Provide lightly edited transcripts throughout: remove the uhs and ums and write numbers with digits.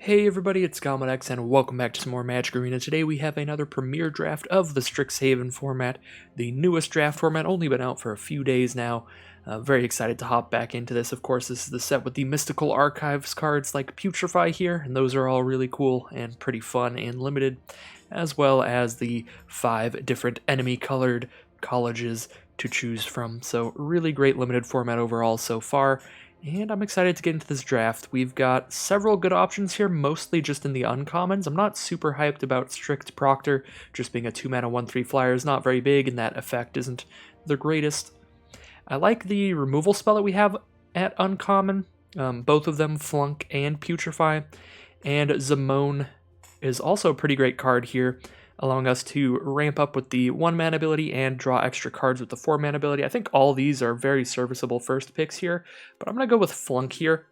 Hey everybody, it's GoblinX and welcome back to some more Magic Arena. Today we have another premiere draft of the Strixhaven format, the newest draft format, only been out for a few days now. Very excited to hop back into this. Of course, this is the set with the Mystical Archives cards like Putrefy here, and those are all really cool and pretty fun and limited, as well as the 5 different enemy-colored colleges to choose from. So really great limited format overall so far. And I'm excited to get into this draft. We've got several good options here, mostly just in the uncommons. I'm not super hyped about Strict Proctor, just being a 2-mana 1/3 flyer is not very big, and that effect isn't the greatest. I like the removal spell that we have at uncommon, both of them, Flunk and Putrefy, and Zamone is also a pretty great card here, allowing us to ramp up with the 1-mana ability and draw extra cards with the 4-mana ability. I think all these are very serviceable first picks here, but I'm going to go with Flunk here.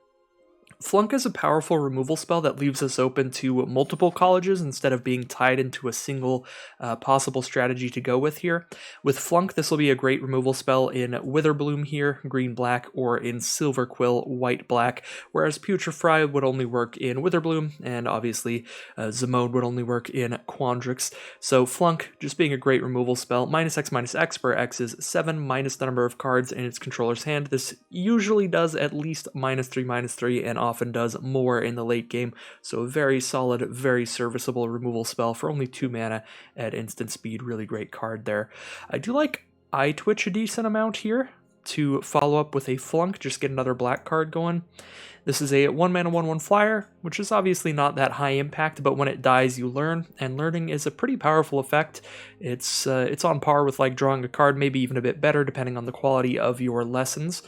Flunk is a powerful removal spell that leaves us open to multiple colleges instead of being tied into a single possible strategy to go with here. With Flunk, this will be a great removal spell in Witherbloom here, green-black, or in Silverquill, white-black, whereas Putrefy would only work in Witherbloom, and obviously Zamone would only work in Quandrix. So Flunk, just being a great removal spell, -X/-X, where X is 7 minus the number of cards in its controller's hand. This usually does at least -3/-3, and often does more in the late game, so a very solid, very serviceable removal spell for only 2 mana at instant speed. Really great card there. I do like Eye Twitch a decent amount here to follow up with a Flunk, just get another black card going. This is a 1-mana 1/1 flyer, which is obviously not that high impact, but when it dies you learn, and learning is a pretty powerful effect. It's on par with like drawing a card, maybe even a bit better depending on the quality of your lessons.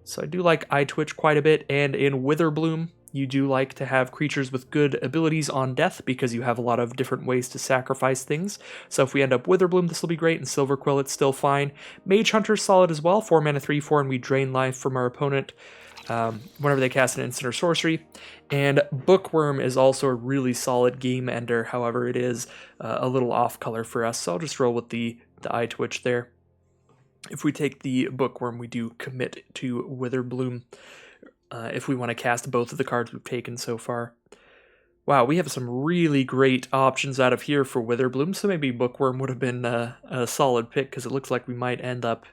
So I do like Eye Twitch quite a bit, and in Witherbloom, you do like to have creatures with good abilities on death because you have a lot of different ways to sacrifice things. So if we end up Witherbloom, this will be great. In Silverquill, it's still fine. Mage Hunter's solid as well, 4-mana 3/4, and we drain life from our opponent whenever they cast an instant or sorcery. And Bookworm is also a really solid game ender, however it is a little off color for us, so I'll just roll with the Eye Twitch there. If we take the Bookworm, we do commit to Witherbloom if we want to cast both of the cards we've taken so far. Wow, we have some really great options out of here for Witherbloom, so maybe Bookworm would have been a solid pick because it looks like we might end up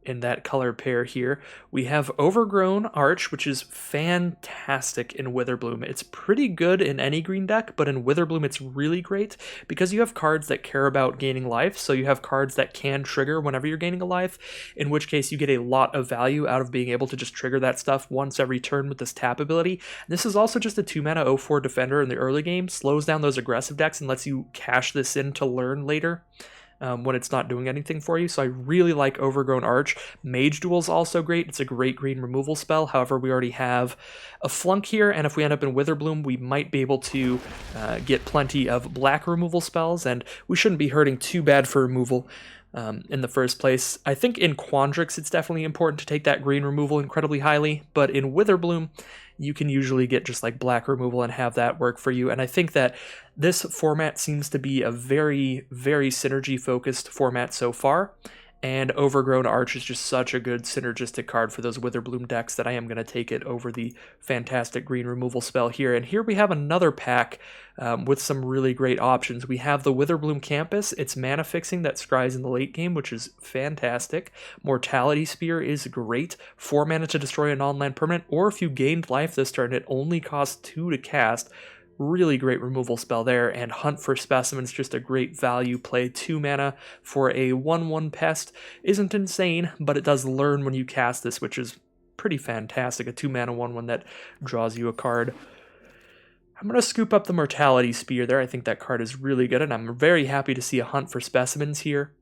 in that color pair here. We have Overgrown Arch, which is fantastic in Witherbloom. It's pretty good in any green deck, but in Witherbloom it's really great because you have cards that care about gaining life, so you have cards that can trigger whenever you're gaining a life, in which case you get a lot of value out of being able to just trigger that stuff once every turn with this tap ability. This is also just a 2-mana 0/4 defender in the early game, slows down those aggressive decks and lets you cash this in to learn later. When it's not doing anything for you, so I really like Overgrown Arch. Mage Duel's also great. It's a great green removal spell. However, we already have a Flunk here, and if we end up in Witherbloom, we might be able to get plenty of black removal spells, and we shouldn't be hurting too bad for removal in the first place. I think in Quandrix, it's definitely important to take that green removal incredibly highly, but in Witherbloom, you can usually get just like black removal and have that work for you. And I think that this format seems to be a very, very synergy-focused format so far. And Overgrown Arch is just such a good synergistic card for those Witherbloom decks that I am going to take it over the fantastic green removal spell here. And here we have another pack with some really great options. We have the Witherbloom Campus. It's mana fixing that scries in the late game, which is fantastic. Mortality Spear is great. 4 mana to destroy a non-land permanent, or if you gained life this turn, it only costs 2 to cast. Really great removal spell there, and Hunt for Specimens, just a great value play. 2 mana for a 1/1 pest isn't insane, but it does learn when you cast this, which is pretty fantastic. A 2-mana 1/1 that draws you a card. I'm going to scoop up the Mortality Spear there. I think that card is really good, and I'm very happy to see a Hunt for Specimens here.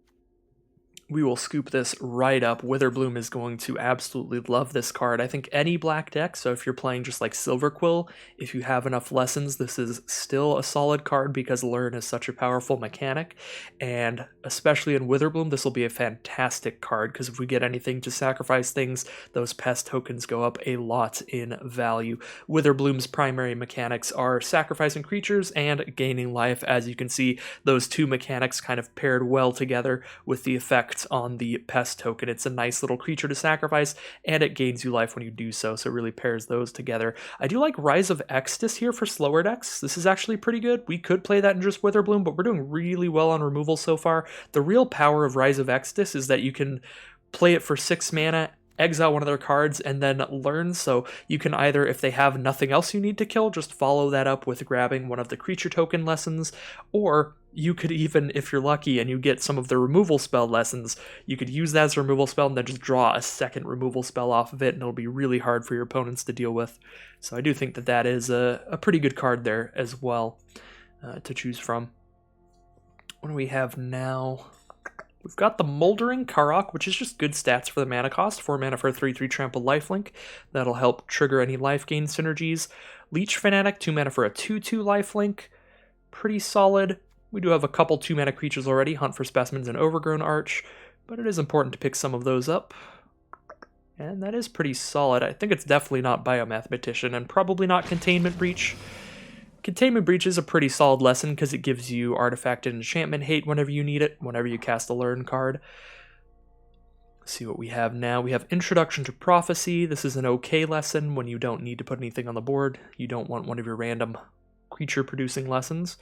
We will scoop this right up. Witherbloom is going to absolutely love this card. I think any black deck, so if you're playing just like Silverquill, if you have enough lessons, this is still a solid card because Learn is such a powerful mechanic, and especially in Witherbloom, this will be a fantastic card because if we get anything to sacrifice things, those pest tokens go up a lot in value. Witherbloom's primary mechanics are sacrificing creatures and gaining life. As you can see, those two mechanics kind of paired well together with the effect effect on the pest token. It's a nice little creature to sacrifice, and it gains you life when you do so, so it really pairs those together. I do like Rise of Exodus here for slower decks. This is actually pretty good. We could play that in just Witherbloom, but we're doing really well on removal so far. The real power of Rise of Exodus is that you can play it for 6 mana, exile one of their cards, and then learn. So you can either, if they have nothing else you need to kill, just follow that up with grabbing one of the creature token lessons, or you could even, if you're lucky and you get some of the removal spell lessons, you could use that as a removal spell and then just draw a second removal spell off of it, and it'll be really hard for your opponents to deal with. So I do think that that is a pretty good card there as well to choose from. What do we have now? We've got the Moldering Karok, which is just good stats for the mana cost. 4 mana for a 3/3 trample lifelink. That'll help trigger any life gain synergies. Leech Fanatic, 2 mana for a 2/2 lifelink. Pretty solid. We do have a couple 2 mana creatures already, Hunt for Specimens and Overgrown Arch, but it is important to pick some of those up. And that is pretty solid. I think it's definitely not Biomathematician, and probably not Containment Breach. Containment Breach is a pretty solid lesson because it gives you Artifact and Enchantment Hate whenever you need it, whenever you cast a Learn card. Let's see what we have now. We have Introduction to Prophecy. This is an okay lesson when you don't need to put anything on the board. You don't want one of your random creature-producing lessons.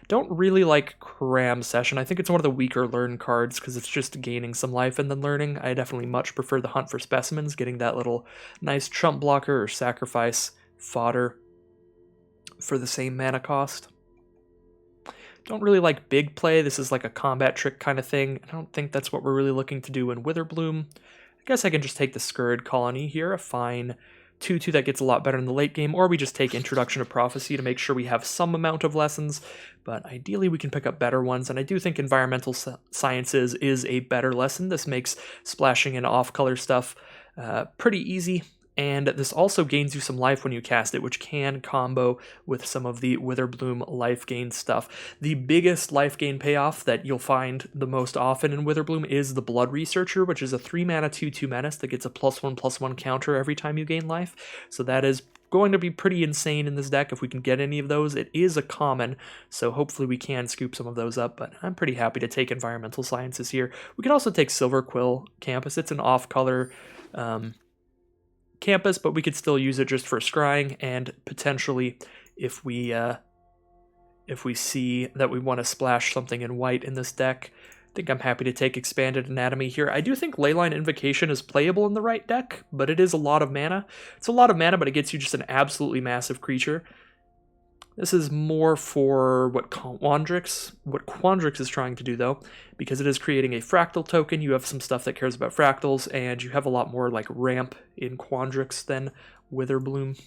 Don't really like Cram Session. I think it's one of the weaker Learn cards because it's just gaining some life and then learning. I definitely much prefer the Hunt for Specimens, getting that little nice chump blocker or sacrifice fodder for the same mana cost. Don't really like big play. This is like a combat trick kind of thing. I don't think that's what we're really looking to do in Witherbloom. I guess I can just take the Scurrid Colony here, a fine 2/2 that gets a lot better in the late game, or we just take Introduction to Prophecy to make sure we have some amount of lessons, but ideally we can pick up better ones, and I do think Environmental Sciences is a better lesson. This makes splashing in off-color stuff pretty easy. And this also gains you some life when you cast it, which can combo with some of the Witherbloom life gain stuff. The biggest life gain payoff that you'll find the most often in Witherbloom is the Blood Researcher, which is a 3 mana 2/2 menace that gets a +1/+1 counter every time you gain life. So that is going to be pretty insane in this deck if we can get any of those. It is a common, so hopefully we can scoop some of those up, but I'm pretty happy to take Environmental Sciences here. We can also take Silver Quill Campus. It's an off-color campus, but we could still use it just for scrying, and potentially if we see that we want to splash something in white in this deck, I think I'm happy to take Expanded Anatomy here. I do think Leyline Invocation is playable in the right deck, but it is a lot of mana. It's a lot of mana, but it gets you just an absolutely massive creature. This is more for what Quandrix is trying to do, though, because it is creating a fractal token. You have some stuff that cares about fractals, and you have a lot more like ramp in Quandrix than Witherbloom.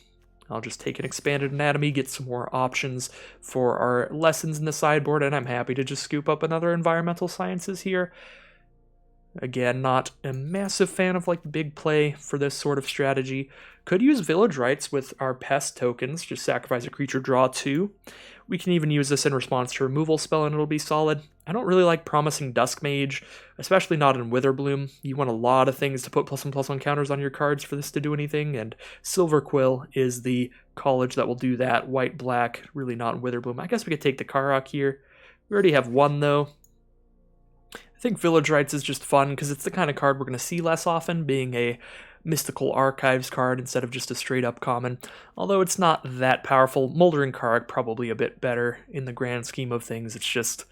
I'll just take an Expanded Anatomy, get some more options for our lessons in the sideboard, and I'm happy to just scoop up another Environmental Sciences here. Again, not a massive fan of like big play for this sort of strategy. Could use Village Rites with our pest tokens, just sacrifice a creature, draw 2. We can even use this in response to removal spell and it'll be solid. I don't really like promising Dusk Mage, especially not in Witherbloom. You want a lot of things to put +1/+1 counters on your cards for this to do anything, and Silver Quill is the college that will do that. White, black, really not in Witherbloom. I guess we could take the Karok here. We already have one though. I think Village Rites is just fun because it's the kind of card we're going to see less often, being a Mystical Archives card instead of just a straight-up common. Although it's not that powerful, Moldering Karok probably a bit better in the grand scheme of things. It's just,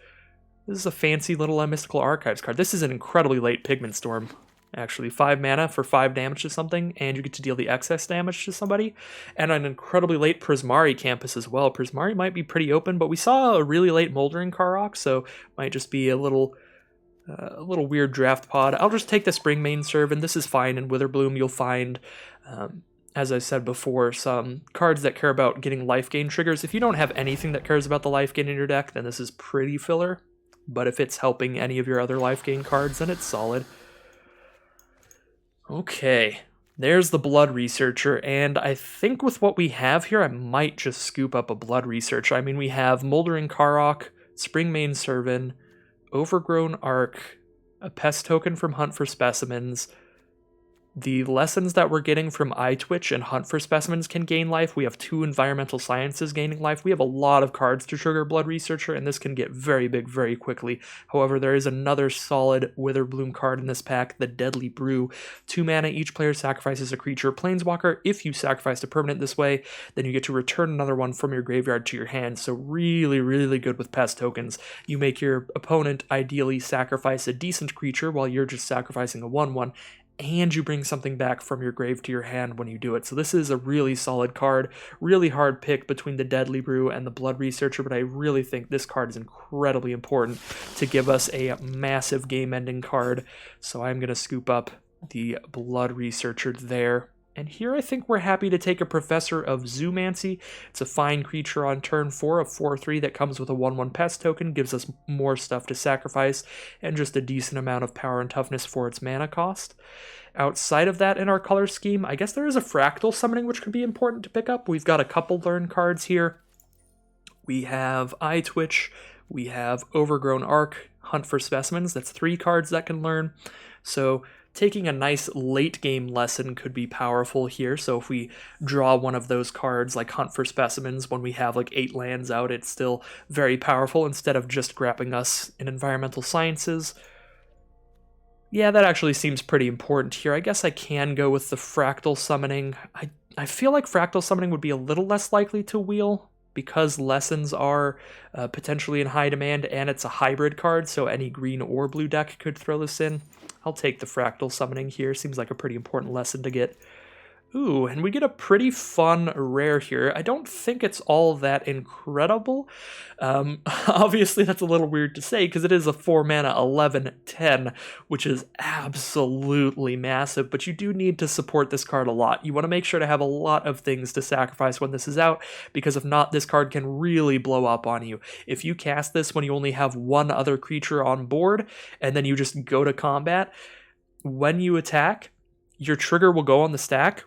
this is a fancy little Mystical Archives card. This is an incredibly late Pigment Storm, actually. 5 mana for 5 damage to something, and you get to deal the excess damage to somebody. And an incredibly late Prismari Campus as well. Prismari might be pretty open, but we saw a really late Moldering Karok, so might just be a little weird draft pod. I'll just take the Springmane Serve, and this is fine in Witherbloom. You'll find, as I said before, some cards that care about getting life gain triggers. If you don't have anything that cares about the life gain in your deck, then this is pretty filler. But if it's helping any of your other life gain cards, then it's solid. Okay, there's the Blood Researcher, and I think with what we have here, I might just scoop up a Blood Researcher. I mean, we have Moldering Karok, Springmane Servant, Overgrown Arc, a pest token from Hunt for Specimens, The lessons that we're getting from Eye Twitch and Hunt for Specimens can gain life. We have 2 Environmental Sciences gaining life. We have a lot of cards to trigger Blood Researcher, and this can get very big very quickly. However, there is another solid Witherbloom card in this pack, the Deadly Brew. 2 mana, each player sacrifices a creature Planeswalker. If you sacrificed a permanent this way, then you get to return another one from your graveyard to your hand. So really, really good with pest tokens. You make your opponent ideally sacrifice a decent creature while you're just sacrificing a 1/1, and you bring something back from your grave to your hand when you do it. So this is a really solid card, really hard pick between the Deadly Brew and the Blood Researcher, but I really think this card is incredibly important to give us a massive game-ending card. So I'm going to scoop up the Blood Researcher there. And here I think we're happy to take a Professor of Zoomancy. It's a fine creature on turn 4, a 4/3 that comes with a 1/1 pest token, gives us more stuff to sacrifice, and just a decent amount of power and toughness for its mana cost. Outside of that in our color scheme, I guess there is a Fractal Summoning which can be important to pick up. We've got a couple learn cards here. We have Eye Twitch, we have Overgrown Arc, Hunt for Specimens. That's 3 cards that can learn. So taking a nice late game lesson could be powerful here. So if we draw one of those cards like Hunt for Specimens when we have like 8 lands out, it's still very powerful instead of just grabbing us in Environmental Sciences. Yeah, that actually seems pretty important here. I guess I can go with the Fractal Summoning. I feel like Fractal Summoning would be a little less likely to wheel because lessons are potentially in high demand, and it's a hybrid card, so any green or blue deck could throw this in. I'll take the Fractal Summoning here. Seems like a pretty important lesson to get. Ooh, and we get a pretty fun rare here. I don't think it's all that incredible. Obviously, that's a little weird to say because it is a 4-mana 11/10, which is absolutely massive, but you do need to support this card a lot. You want to make sure to have a lot of things to sacrifice when this is out, because if not, this card can really blow up on you. If you cast this when you only have 1 other creature on board, and then you just go to combat, when you attack, your trigger will go on the stack.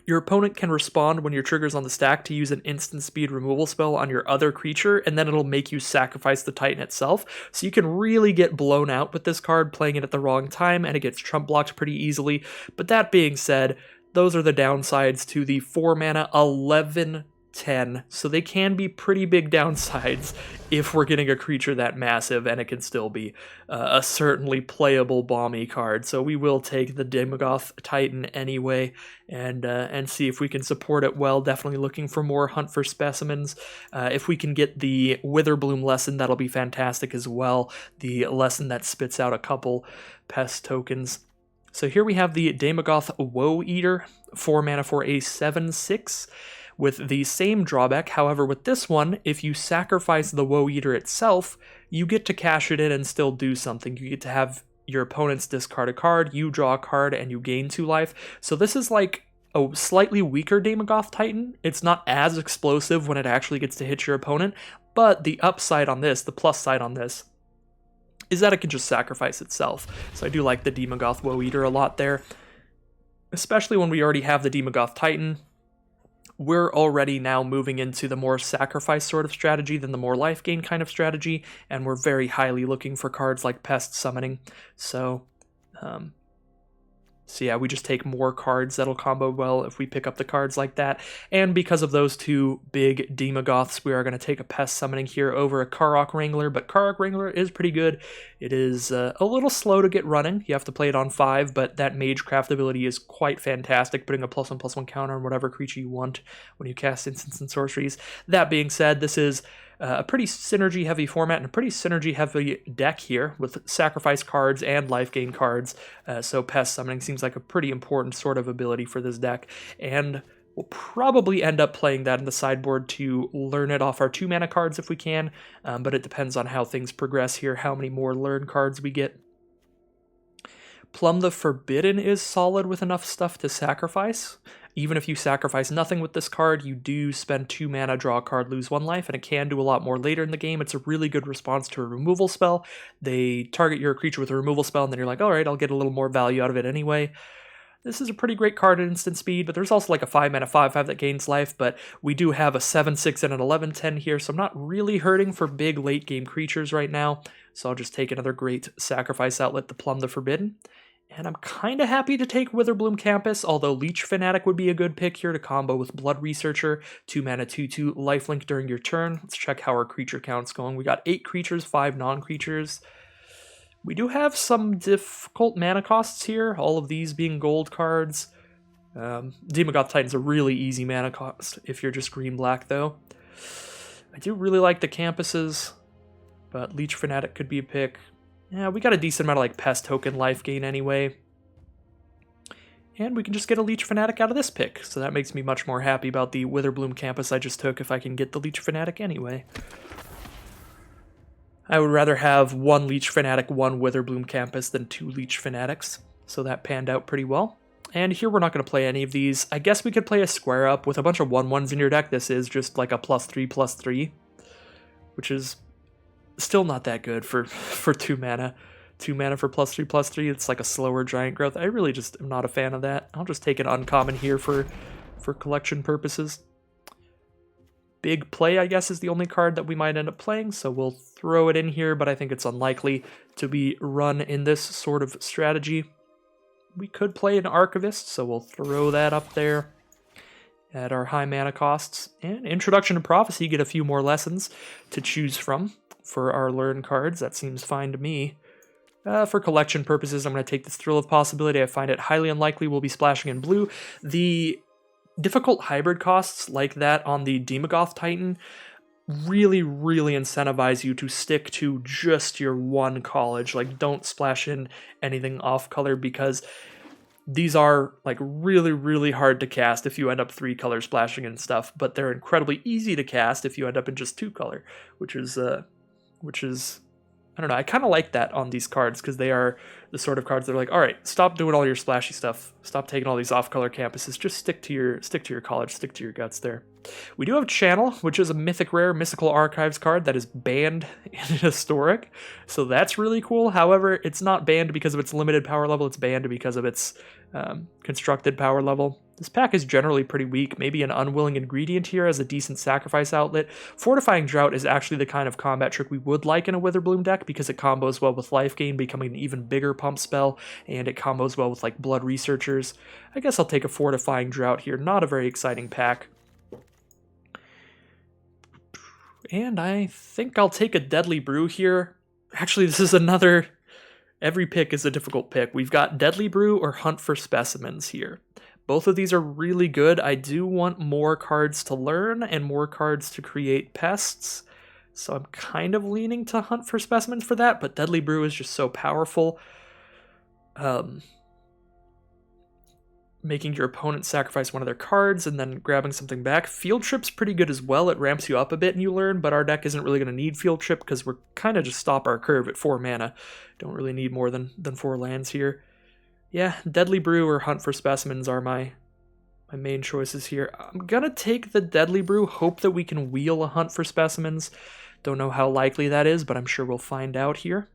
Your opponent can respond when your trigger's on the stack to use an instant speed removal spell on your other creature, and then it'll make you sacrifice the Titan itself. So you can really get blown out with this card playing it at the wrong time, and it gets trump blocked pretty easily. But that being said, those are the downsides to the 4-mana 11/10, so they can be pretty big downsides if we're getting a creature that massive, and it can still be a certainly playable bomby card. So we will take the Demogoth Titan anyway, and see if we can support it well. Definitely looking for more Hunt for Specimens. If we can get the Witherbloom lesson, that'll be fantastic as well. The lesson that spits out a couple pest tokens. So here we have the Demogoth Woe Eater, 4 mana for a 7/6. With the same drawback. However, with this one, if you sacrifice the Woe Eater itself, you get to cash it in and still do something. You get to have your opponents discard a card, you draw a card, and you gain 2 life. So this is like a slightly weaker Demogoth Titan. It's not as explosive when it actually gets to hit your opponent, but the upside on this, the plus side on this, is that it can just sacrifice itself. So I do like the Demogoth Woe Eater a lot there, especially when we already have the Demogoth Titan. We're already now moving into the more sacrifice sort of strategy than the more life gain kind of strategy, and we're very highly looking for cards like Pest Summoning. So yeah, we just take more cards that'll combo well if we pick up the cards like that. And because of those 2 big Demogoths, we are going to take a Pest Summoning here over a Karok Wrangler, but Karok Wrangler is pretty good. It is a little slow to get running. You have to play it on 5, but that Magecraft ability is quite fantastic, putting a +1/+1 counter on whatever creature you want when you cast instants and sorceries. That being said, this is a pretty synergy-heavy format and a pretty synergy-heavy deck here with sacrifice cards and life gain cards, so Pest Summoning seems like a pretty important sort of ability for this deck, and we'll probably end up playing that in the sideboard to learn it off our 2-mana cards if we can, but it depends on how things progress here, how many more learn cards we get. Plumb the Forbidden is solid with enough stuff to sacrifice. Even if you sacrifice nothing with this card, you do spend 2 mana, draw a card, lose 1 life, and it can do a lot more later in the game. It's a really good response to a removal spell. They target your creature with a removal spell, and then you're like, alright, I'll get a little more value out of it anyway. This is a pretty great card at instant speed, but there's also like a 5-mana 5/5 that gains life, but we do have a 7/6 and an 11/10 here, so I'm not really hurting for big late game creatures right now, so I'll just take another great sacrifice outlet, the Plumb the Forbidden. And I'm kind of happy to take Witherbloom Campus, although Leech Fanatic would be a good pick here to combo with Blood Researcher, 2 mana 2/2 lifelink during your turn. Let's check how our creature count's going. We got 8 creatures, 5 non-creatures. We do have some difficult mana costs here, all of these being gold cards. Demogoth Titan's a really easy mana cost if you're just green-black, though. I do really like the campuses, but Leech Fanatic could be a pick. Yeah, we got a decent amount of like pest token life gain anyway. And we can just get a Leech Fanatic out of this pick, so that makes me much more happy about the Witherbloom Campus I just took if I can get the Leech Fanatic anyway. I would rather have 1 Leech Fanatic, 1 Witherbloom Campus than 2 Leech Fanatics, so that panned out pretty well. And here we're not going to play any of these. I guess we could play a square up with a bunch of 1/1s in your deck. This is just like a +3/+3, which is still not that good for 2 mana. 2 mana for +3/+3, it's like a slower giant growth. I really just am not a fan of that. I'll just take an uncommon here for collection purposes. Big Play, I guess, is the only card that we might end up playing, so we'll throw it in here, but I think it's unlikely to be run in this sort of strategy. We could play an Archivist, so we'll throw that up there at our high mana costs. And Introduction to Prophecy, get a few more lessons to choose from for our learn cards. That seems fine to me. For collection purposes, I'm going to take this Thrill of Possibility. I find it highly unlikely we'll be splashing in blue. The difficult hybrid costs like that on the Demogoth Titan really incentivize you to stick to just your one college. Like, don't splash in anything off color, because these are like really hard to cast if you end up 3 color splashing and stuff, but they're incredibly easy to cast if you end up in just 2 color, which is I don't know, I kind of like that on these cards, because they are the sort of cards that are like, all right, stop doing all your splashy stuff, stop taking all these off-color campuses, just stick to your college, stick to your guts there. We do have Channel, which is a mythic rare Mystical Archives card that is banned in Historic, so that's really cool. However, it's not banned because of its limited power level, it's banned because of its constructed power level. This pack is generally pretty weak. Maybe an Unwilling Ingredient here as a decent sacrifice outlet. Fortifying Drought is actually the kind of combat trick we would like in a Witherbloom deck, because it combos well with life gain, becoming an even bigger pump spell, and it combos well with like Blood Researchers. I guess I'll take a Fortifying Drought here. Not a very exciting pack. And I think I'll take a Deadly Brew here. Actually, this is another... Every pick is a difficult pick. We've got Deadly Brew or Hunt for Specimens here. Both of these are really good. I do want more cards to learn and more cards to create pests, so I'm kind of leaning to Hunt for Specimens for that, but Deadly Brew is just so powerful. Making your opponent sacrifice one of their cards and then grabbing something back. Field Trip's pretty good as well. It ramps you up a bit and you learn, but our deck isn't really going to need Field Trip because we're kind of just stop our curve at 4 mana. Don't really need more than 4 lands here. Yeah, Deadly Brew or Hunt for Specimens are my main choices here. I'm gonna take the Deadly Brew, hope that we can wheel a Hunt for Specimens. Don't know how likely that is, but I'm sure we'll find out here.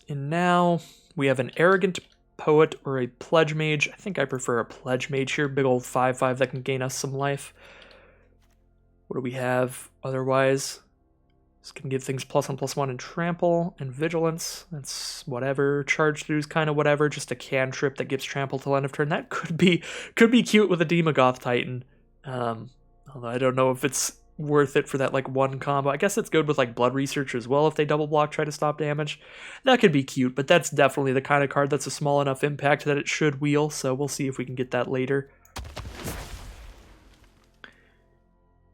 And now we have an Arrogant Poet or a Pledge Mage. I think I prefer a Pledge Mage here. Big old 5/5 that can gain us some life. What do we have otherwise? This can give things +1/+1 and Trample and Vigilance. That's whatever. Charge Through's kind of whatever. Just a cantrip that gives Trample till end of turn. That could be cute with a Demogoth Titan. Although I don't know if it's worth it for that like one combo. I guess it's good with like Blood Research as well if they double block, try to stop damage. That could be cute, but that's definitely the kind of card that's a small enough impact that it should wheel, so we'll see if we can get that later.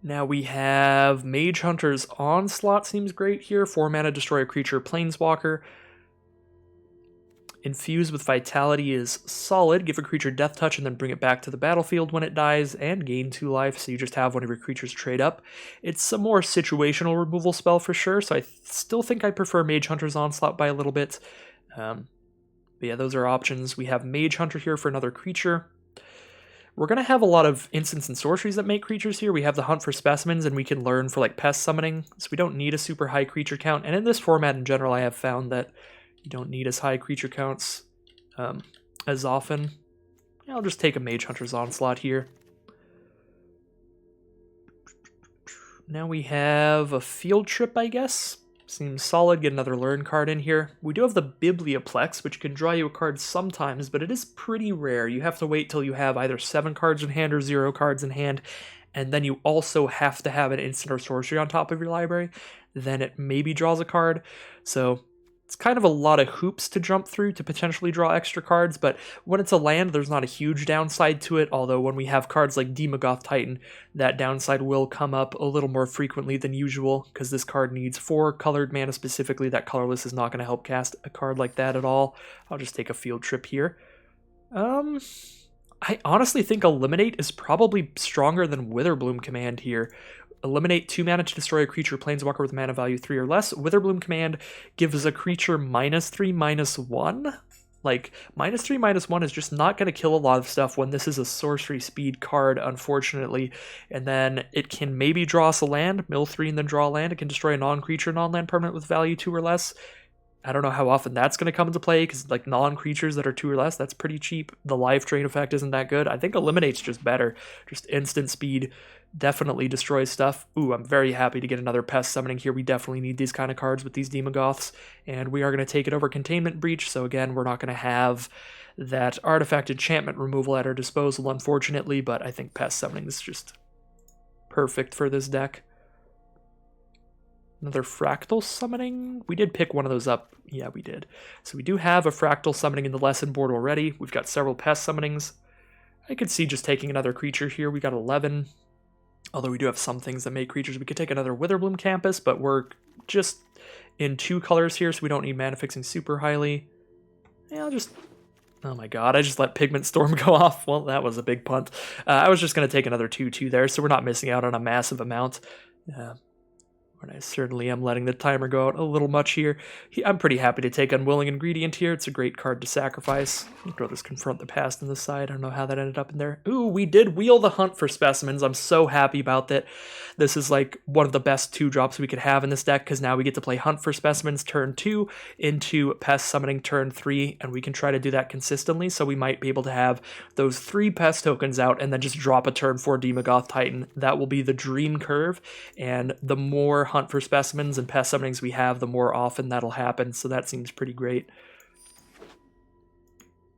Now we have Mage Hunter's Onslaught, seems great here. 4 mana, destroy a creature, Planeswalker. Infuse with Vitality is solid. Give a creature Death Touch and then bring it back to the battlefield when it dies and gain 2 life, so you just have one of your creatures trade up. It's a more situational removal spell for sure, so I still think I prefer Mage Hunter's Onslaught by a little bit. But yeah, those are options. We have Mage Hunter here for another creature. We're going to have a lot of instants and sorceries that make creatures here. We have the Hunt for Specimens, and we can learn for like pest summoning, so we don't need a super high creature count. And in this format in general, I have found that you don't need as high creature counts as often. I'll just take a Mage Hunter's Onslaught here. Now we have a Field Trip, I guess. Seems solid. Get another learn card in here. We do have the Biblioplex, which can draw you a card sometimes, but it is pretty rare. You have to wait till you have either 7 cards in hand or 0 cards in hand, and then you also have to have an instant or sorcery on top of your library. Then it maybe draws a card. So it's kind of a lot of hoops to jump through to potentially draw extra cards, but when it's a land, there's not a huge downside to it, although when we have cards like Demogoth Titan, that downside will come up a little more frequently than usual, because this card needs 4 colored mana specifically. That colorless is not going to help cast a card like that at all. I'll just take a field trip here. I honestly think Eliminate is probably stronger than Witherbloom Command here. Eliminate 2 mana to destroy a creature planeswalker with mana value 3 or less. Witherbloom Command gives a creature -3/-1. Like, -3/-1 is just not going to kill a lot of stuff when this is a sorcery speed card, unfortunately. And then it can maybe draw us a land, mill 3 and then draw a land. It can destroy a non-creature, non-land permanent with value 2 or less. I don't know how often that's going to come into play, because like non-creatures that are 2 or less, that's pretty cheap. The life drain effect isn't that good. I think Eliminate's just better. Just instant speed. Definitely destroys stuff. Ooh, I'm very happy to get another Pest Summoning here. We definitely need these kind of cards with these Demogoths, and we are going to take it over Containment Breach, so again, we're not going to have that artifact enchantment removal at our disposal, unfortunately, but I think Pest Summoning is just perfect for this deck. Another Fractal Summoning? We did pick one of those up. Yeah, we did. So we do have a Fractal Summoning in the lesson board already. We've got several Pest Summonings. I could see just taking another creature here. We got 11. Although we do have some things that make creatures. We could take another Witherbloom Campus, but we're just in 2 colors here, so we don't need mana fixing super highly. Yeah, I'll just... Oh my god, I just let Pigment Storm go off. Well, that was a big punt. I was just going to take another 2/2 there, so we're not missing out on a massive amount. And I certainly am letting the timer go out a little much here. I'm pretty happy to take Unwilling Ingredient here. It's a great card to sacrifice. I'll just Confront the Past on the side. I don't know how that ended up in there. Ooh, we did wheel the Hunt for Specimens. I'm so happy about that. This is like one of the best 2-drops we could have in this deck, because now we get to play Hunt for Specimens turn 2 into Pest Summoning turn 3, and we can try to do that consistently, so we might be able to have those 3 Pest tokens out and then just drop a turn 4 Demogoth Titan. That will be the dream curve, and the more Hunt for Specimens and Pest Summonings we have, the more often that'll happen, so that seems pretty great.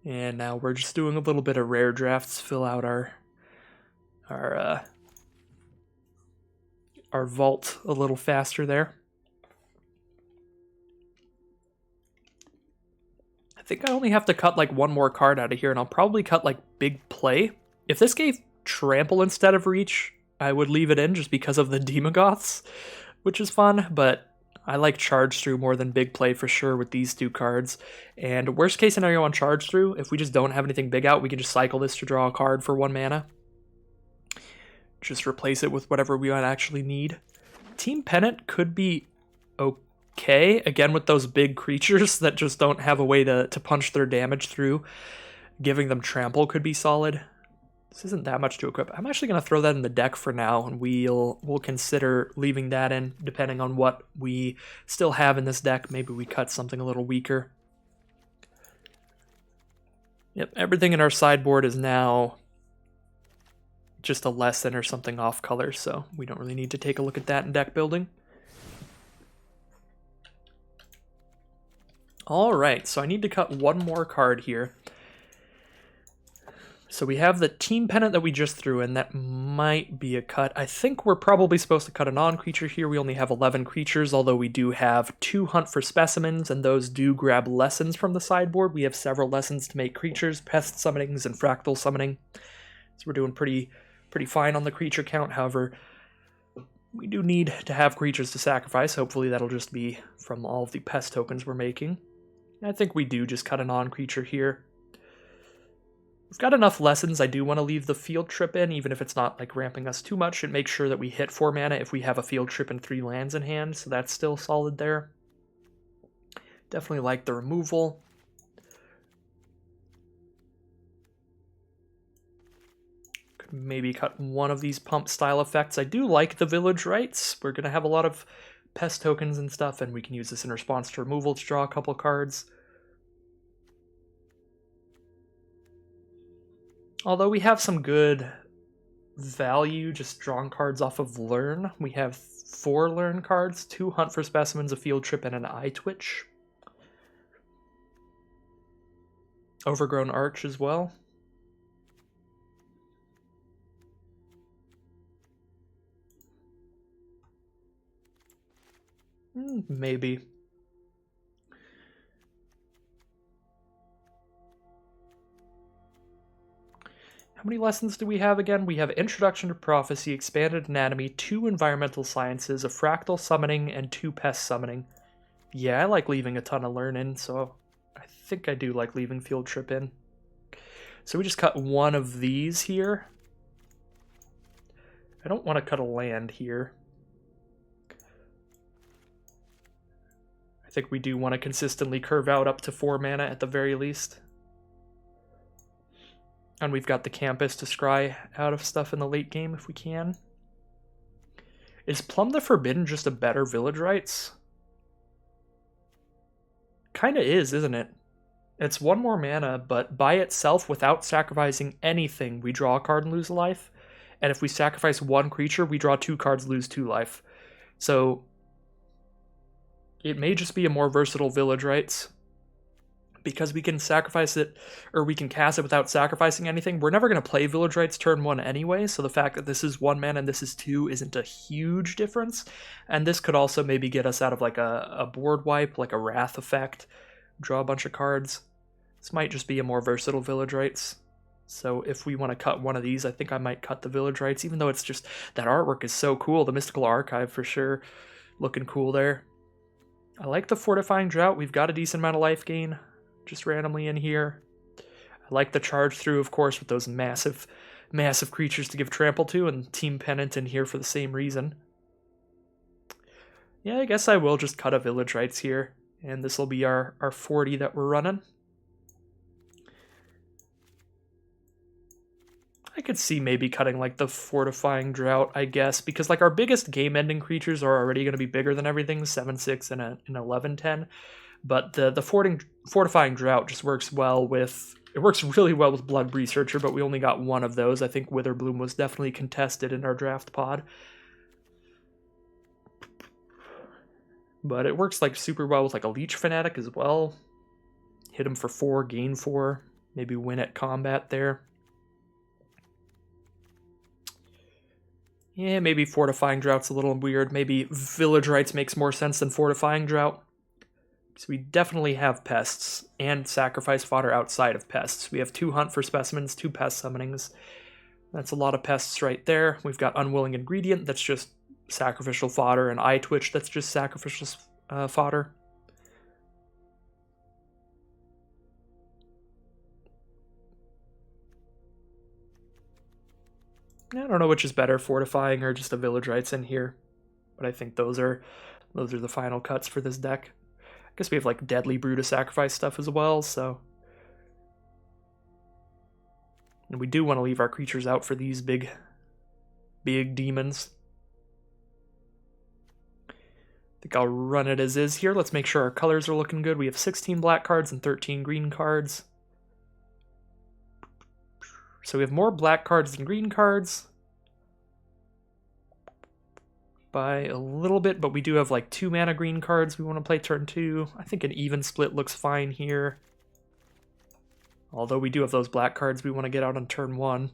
And now we're just doing a little bit of rare drafts, fill out our vault a little faster there. I think I only have to cut like 1 more card out of here, and I'll probably cut like Big Play. If this gave Trample instead of Reach, I would leave it in just because of the Demogoths, which is fun, but I like Charge Through more than Big Play for sure with these 2 cards. And worst case scenario on Charge Through, if we just don't have anything big out, we can just cycle this to draw a card for 1 mana. Just replace it with whatever we might actually need. Team Pennant could be okay, again with those big creatures that just don't have a way to punch their damage through. Giving them Trample could be solid. This isn't that much to equip. I'm actually going to throw that in the deck for now, and we'll consider leaving that in, depending on what we still have in this deck. Maybe we cut something a little weaker. Yep, everything in our sideboard is now just a lesson or something off color, so we don't really need to take a look at that in deck building. Alright, so I need to cut 1 more card here. So we have the Team Pennant that we just threw in. That might be a cut. I think we're probably supposed to cut a non-creature here. We only have 11 creatures, although we do have 2 Hunt for Specimens, and those do grab lessons from the sideboard. We have several lessons to make creatures, Pest Summonings, and Fractal Summoning. So we're doing pretty fine on the creature count. However, we do need to have creatures to sacrifice. Hopefully that'll just be from all of the Pest tokens we're making. I think we do just cut a non-creature here. We've got enough lessons. I do want to leave the field trip in, even if it's not like ramping us too much, and make sure that we hit 4 mana if we have a field trip and 3 lands in hand, so that's still solid there. Definitely like the removal. Could maybe cut one of these pump style effects. I do like the Village Rites. We're going to have a lot of Pest tokens and stuff, and we can use this in response to removal to draw a couple cards. Although we have some good value just drawing cards off of Learn. We have 4 Learn cards, 2 Hunt for Specimens, a Field Trip, and an Eye Twitch. Overgrown Arch as well. Maybe. How many lessons do we have again? We have Introduction to Prophecy, Expanded Anatomy, 2 Environmental Sciences, a Fractal Summoning, and 2 Pest Summoning. Yeah, I like leaving a ton of Learn in, so I think I do like leaving Field Trip in. So we just cut one of these here. I don't want to cut a land here. I think we do want to consistently curve out up to 4 mana at the very least. And we've got the Campus to scry out of stuff in the late game if we can. Is Plumb the Forbidden just a better Village Rites? Kinda is, isn't it? It's 1 more mana, but by itself, without sacrificing anything, we draw a card and lose a life. And if we sacrifice 1 creature, we draw 2 cards, lose 2 life. So it may just be a more versatile Village Rites. Because we can sacrifice it, or we can cast it without sacrificing anything. We're never going to play Village Rites turn 1 anyway, so the fact that this is 1 mana and this is 2 isn't a huge difference. And this could also maybe get us out of like a board wipe, like a Wrath effect, draw a bunch of cards. This might just be a more versatile Village Rites. So if we want to cut one of these, I think I might cut the Village Rites, even though it's just, that artwork is so cool. The Mystical Archive for sure, looking cool there. I like the Fortifying Drought. We've got a decent amount of life gain just randomly in here. I like the Charge Through, of course, with those massive creatures to give trample to, and Team Pennant in here for the same reason. Yeah, I guess I will just cut a Village Rites here, and this will be our 40 that we're running. I could see maybe cutting like the Fortifying Drought, I guess, because like our biggest game-ending creatures are already going to be bigger than everything, 7/6 and an 11/10. But the Fortifying Drought just works well with... It works really well with Blood Researcher, but we only got 1 of those. I think Witherbloom was definitely contested in our draft pod. But it works like super well with like a Leech Fanatic as well. Hit him for 4, gain 4. Maybe win at combat there. Yeah, maybe Fortifying Drought's a little weird. Maybe Village Rites makes more sense than Fortifying Drought. So we definitely have pests and sacrifice fodder outside of pests. We have 2 Hunt for Specimens, 2 Pest Summonings. That's a lot of pests right there. We've got Unwilling Ingredient, that's just sacrificial fodder, and Eye Twitch, that's just sacrificial fodder. I don't know which is better, Fortifying or just a Village Rites in here. But I think those are the final cuts for this deck. I guess we have like Deadly Brew to sacrifice stuff as well, so... And we do want to leave our creatures out for these big demons. I think I'll run it as is here. Let's make sure our colors are looking good. We have 16 black cards and 13 green cards. So we have more black cards than green cards by a little bit, but we do have like 2 mana green cards we want to play turn 2. I think an even split looks fine here. Although we do have those black cards we want to get out on turn 1.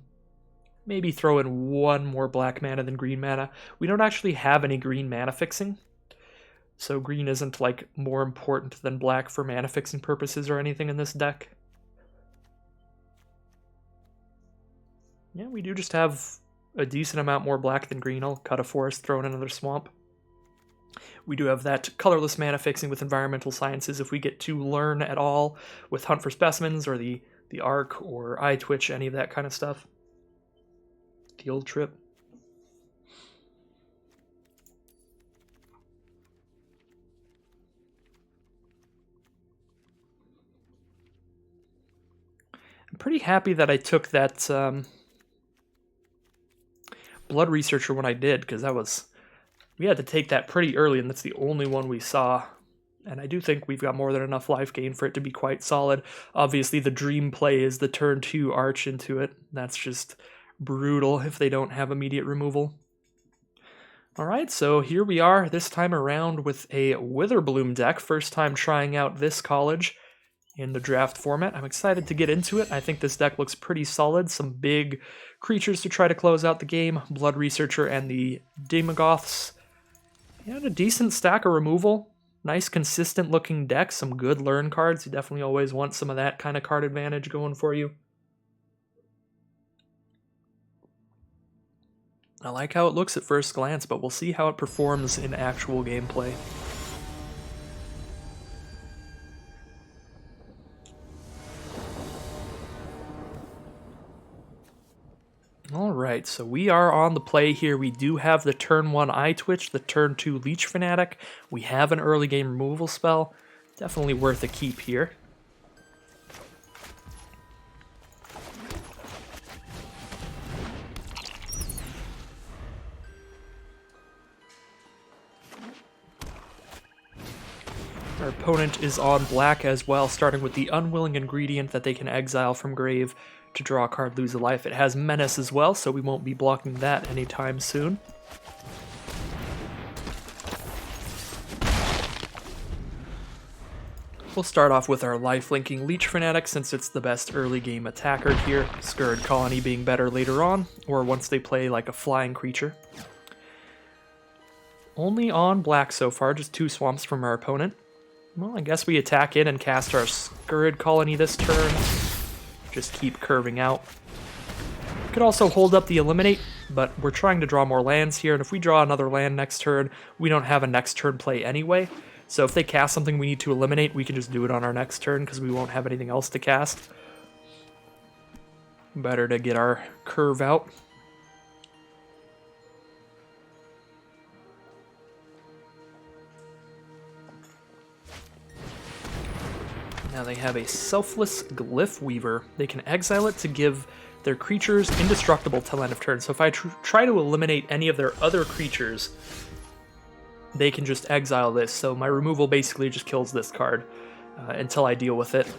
Maybe throw in 1 more black mana than green mana. We don't actually have any green mana fixing, so green isn't like more important than black for mana fixing purposes or anything in this deck. Yeah, we do just have a decent amount more black than green. I'll cut a forest, throw in another swamp. We do have that colorless mana fixing with environmental sciences if we get to learn at all with Hunt for Specimens or the Arc or Eye Twitch, any of that kind of stuff. Field Trip. I'm pretty happy that I took that Blood Researcher when I did, because we had to take that pretty early, and that's the only one we saw. And I do think we've got more than enough life gain for it to be quite solid. Obviously, the dream play is the turn 2 Arch into it. That's just brutal if they don't have immediate removal. Alright, so here we are this time around with a Witherbloom deck. First time trying out this college in the draft format. I'm excited to get into it. I think this deck looks pretty solid. Some big creatures to try to close out the game. Blood Researcher and the Demogoths. And a decent stack of removal. Nice consistent looking deck. Some good learn cards. You definitely always want some of that kind of card advantage going for you. I like how it looks at first glance, but we'll see how it performs in actual gameplay. Alright, so we are on the play here. We do have the turn 1 Eye Twitch, the turn 2 Leech Fanatic. We have an early game removal spell. Definitely worth a keep here. Our opponent is on black as well, starting with the Unwilling Ingredient that they can exile from grave to draw a card, lose a life. It has Menace as well, so we won't be blocking that anytime soon. We'll start off with our life-linking Leech Fanatic since it's the best early game attacker here, Scurrid Colony being better later on, or once they play like a flying creature. Only on black so far, just 2 swamps from our opponent. Well, I guess we attack in and cast our Scurrid Colony this turn. Just keep curving out. Could also hold up the Eliminate, but we're trying to draw more lands here, and if we draw another land next turn, we don't have a next turn play anyway. So if they cast something we need to eliminate, we can just do it on our next turn because we won't have anything else to cast. Better to get our curve out. Now they have a Selfless Glyph Weaver. They can exile it to give their creatures indestructible till end of turn. So if I try to eliminate any of their other creatures, they can just exile this. So my removal basically just kills this card until I deal with it.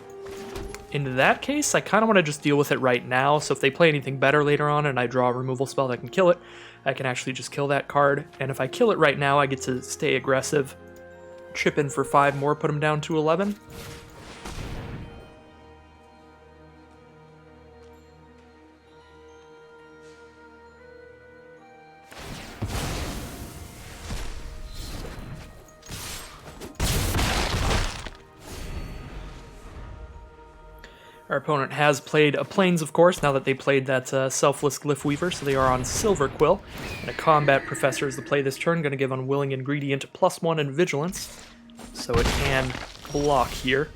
In that case, I kind of want to just deal with it right now. So if they play anything better later on and I draw a removal spell that can kill it, I can actually just kill that card. And if I kill it right now, I get to stay aggressive, chip in for 5 more, put them down to 11. Our opponent has played a Plains, of course, now that they played that Selfless Glyph Weaver, so they are on Silver Quill. And a Combat Professor is the play this turn, going to give Unwilling Ingredient +1 in Vigilance, so it can block here.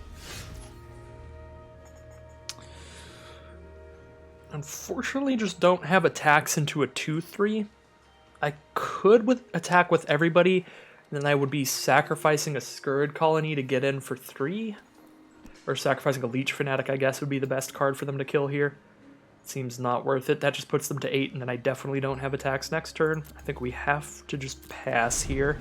Unfortunately, just don't have attacks into a 2/3. I could attack with everybody, then I would be sacrificing a Scurrid Colony to get in for 3. Or sacrificing a Leech Fanatic, I guess, would be the best card for them to kill here. Seems not worth it. That just puts them to 8, and then I definitely don't have attacks next turn. I think we have to just pass here.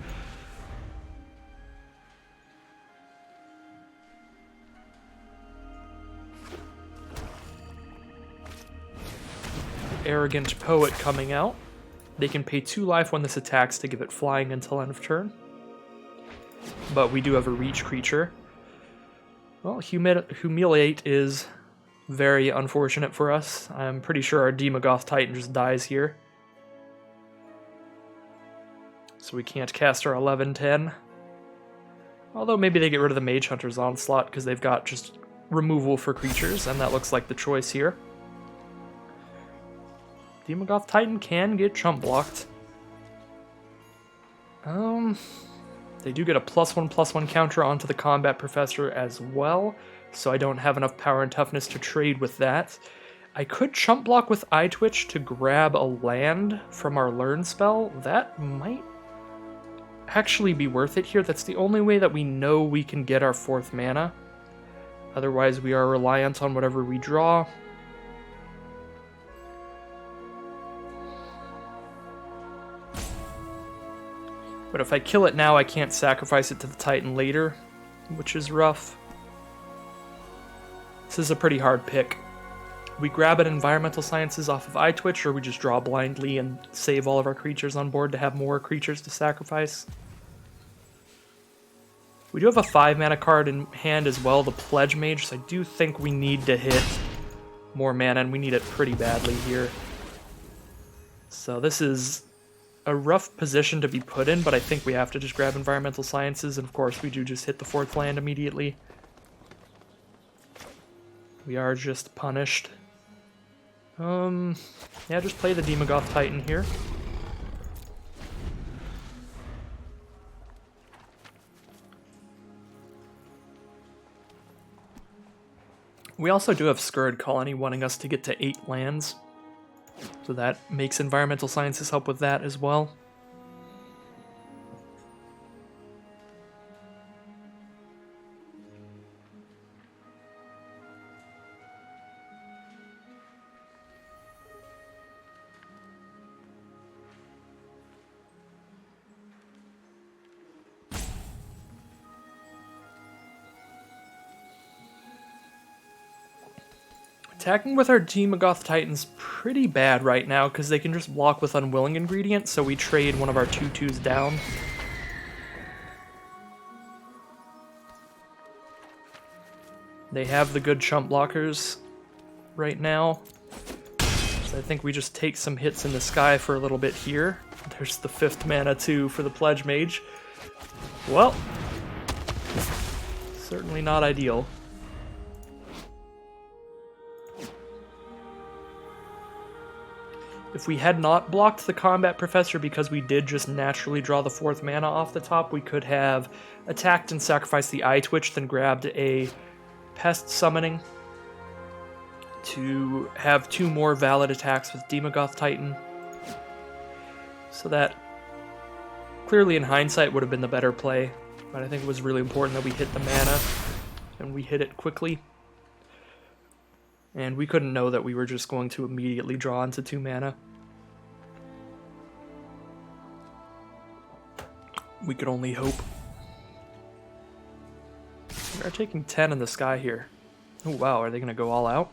Arrogant Poet coming out. They can pay 2 life when this attacks to give it flying until end of turn. But we do have a reach creature. Well, Humiliate is very unfortunate for us. I'm pretty sure our Demogoth Titan just dies here. So we can't cast our 11/10. Although maybe they get rid of the Mage Hunter's Onslaught because they've got just removal for creatures, and that looks like the choice here. Demogoth Titan can get chump blocked. They do get a +1/+1 counter onto the Combat Professor as well, so I don't have enough power and toughness to trade with that. I could chump block with Eye Twitch to grab a land from our Learn spell. That might actually be worth it here. That's the only way that we know we can get our 4th mana. Otherwise, we are reliant on whatever we draw. But if I kill it now, I can't sacrifice it to the Titan later, which is rough. This is a pretty hard pick. we grab an Environmental Sciences off of iTwitch, or we just draw blindly and save all of our creatures on board to have more creatures to sacrifice. We do have a 5-mana card in hand as well, the Pledge Mage, so I do think we need to hit more mana, and we need it pretty badly here. So this is a rough position to be put in, but I think we have to just grab Environmental Sciences, and of course we do just hit the 4th land immediately. We are just punished. Yeah, just play the Demogoth Titan here. We also do have Scurrid Colony wanting us to get to 8 lands, so that makes Environmental Sciences help with that as well. Attacking with our Demogoth Titan's pretty bad right now because they can just block with Unwilling Ingredient, so we trade one of our 2/2s down. They have the good chump blockers right now, so I think we just take some hits in the sky for a little bit here. There's the 5th mana too for the Pledge Mage. Well, certainly not ideal. If we had not blocked the Combat Professor because we did just naturally draw the 4th mana off the top, we could have attacked and sacrificed the iTwitch, then grabbed a Pest Summoning to have 2 more valid attacks with Demogoth Titan. So that, clearly in hindsight, would have been the better play, but I think it was really important that we hit the mana, and we hit it quickly. And we couldn't know that we were just going to immediately draw into 2 mana. We could only hope. We are taking 10 in the sky here. Oh wow, are they going to go all out?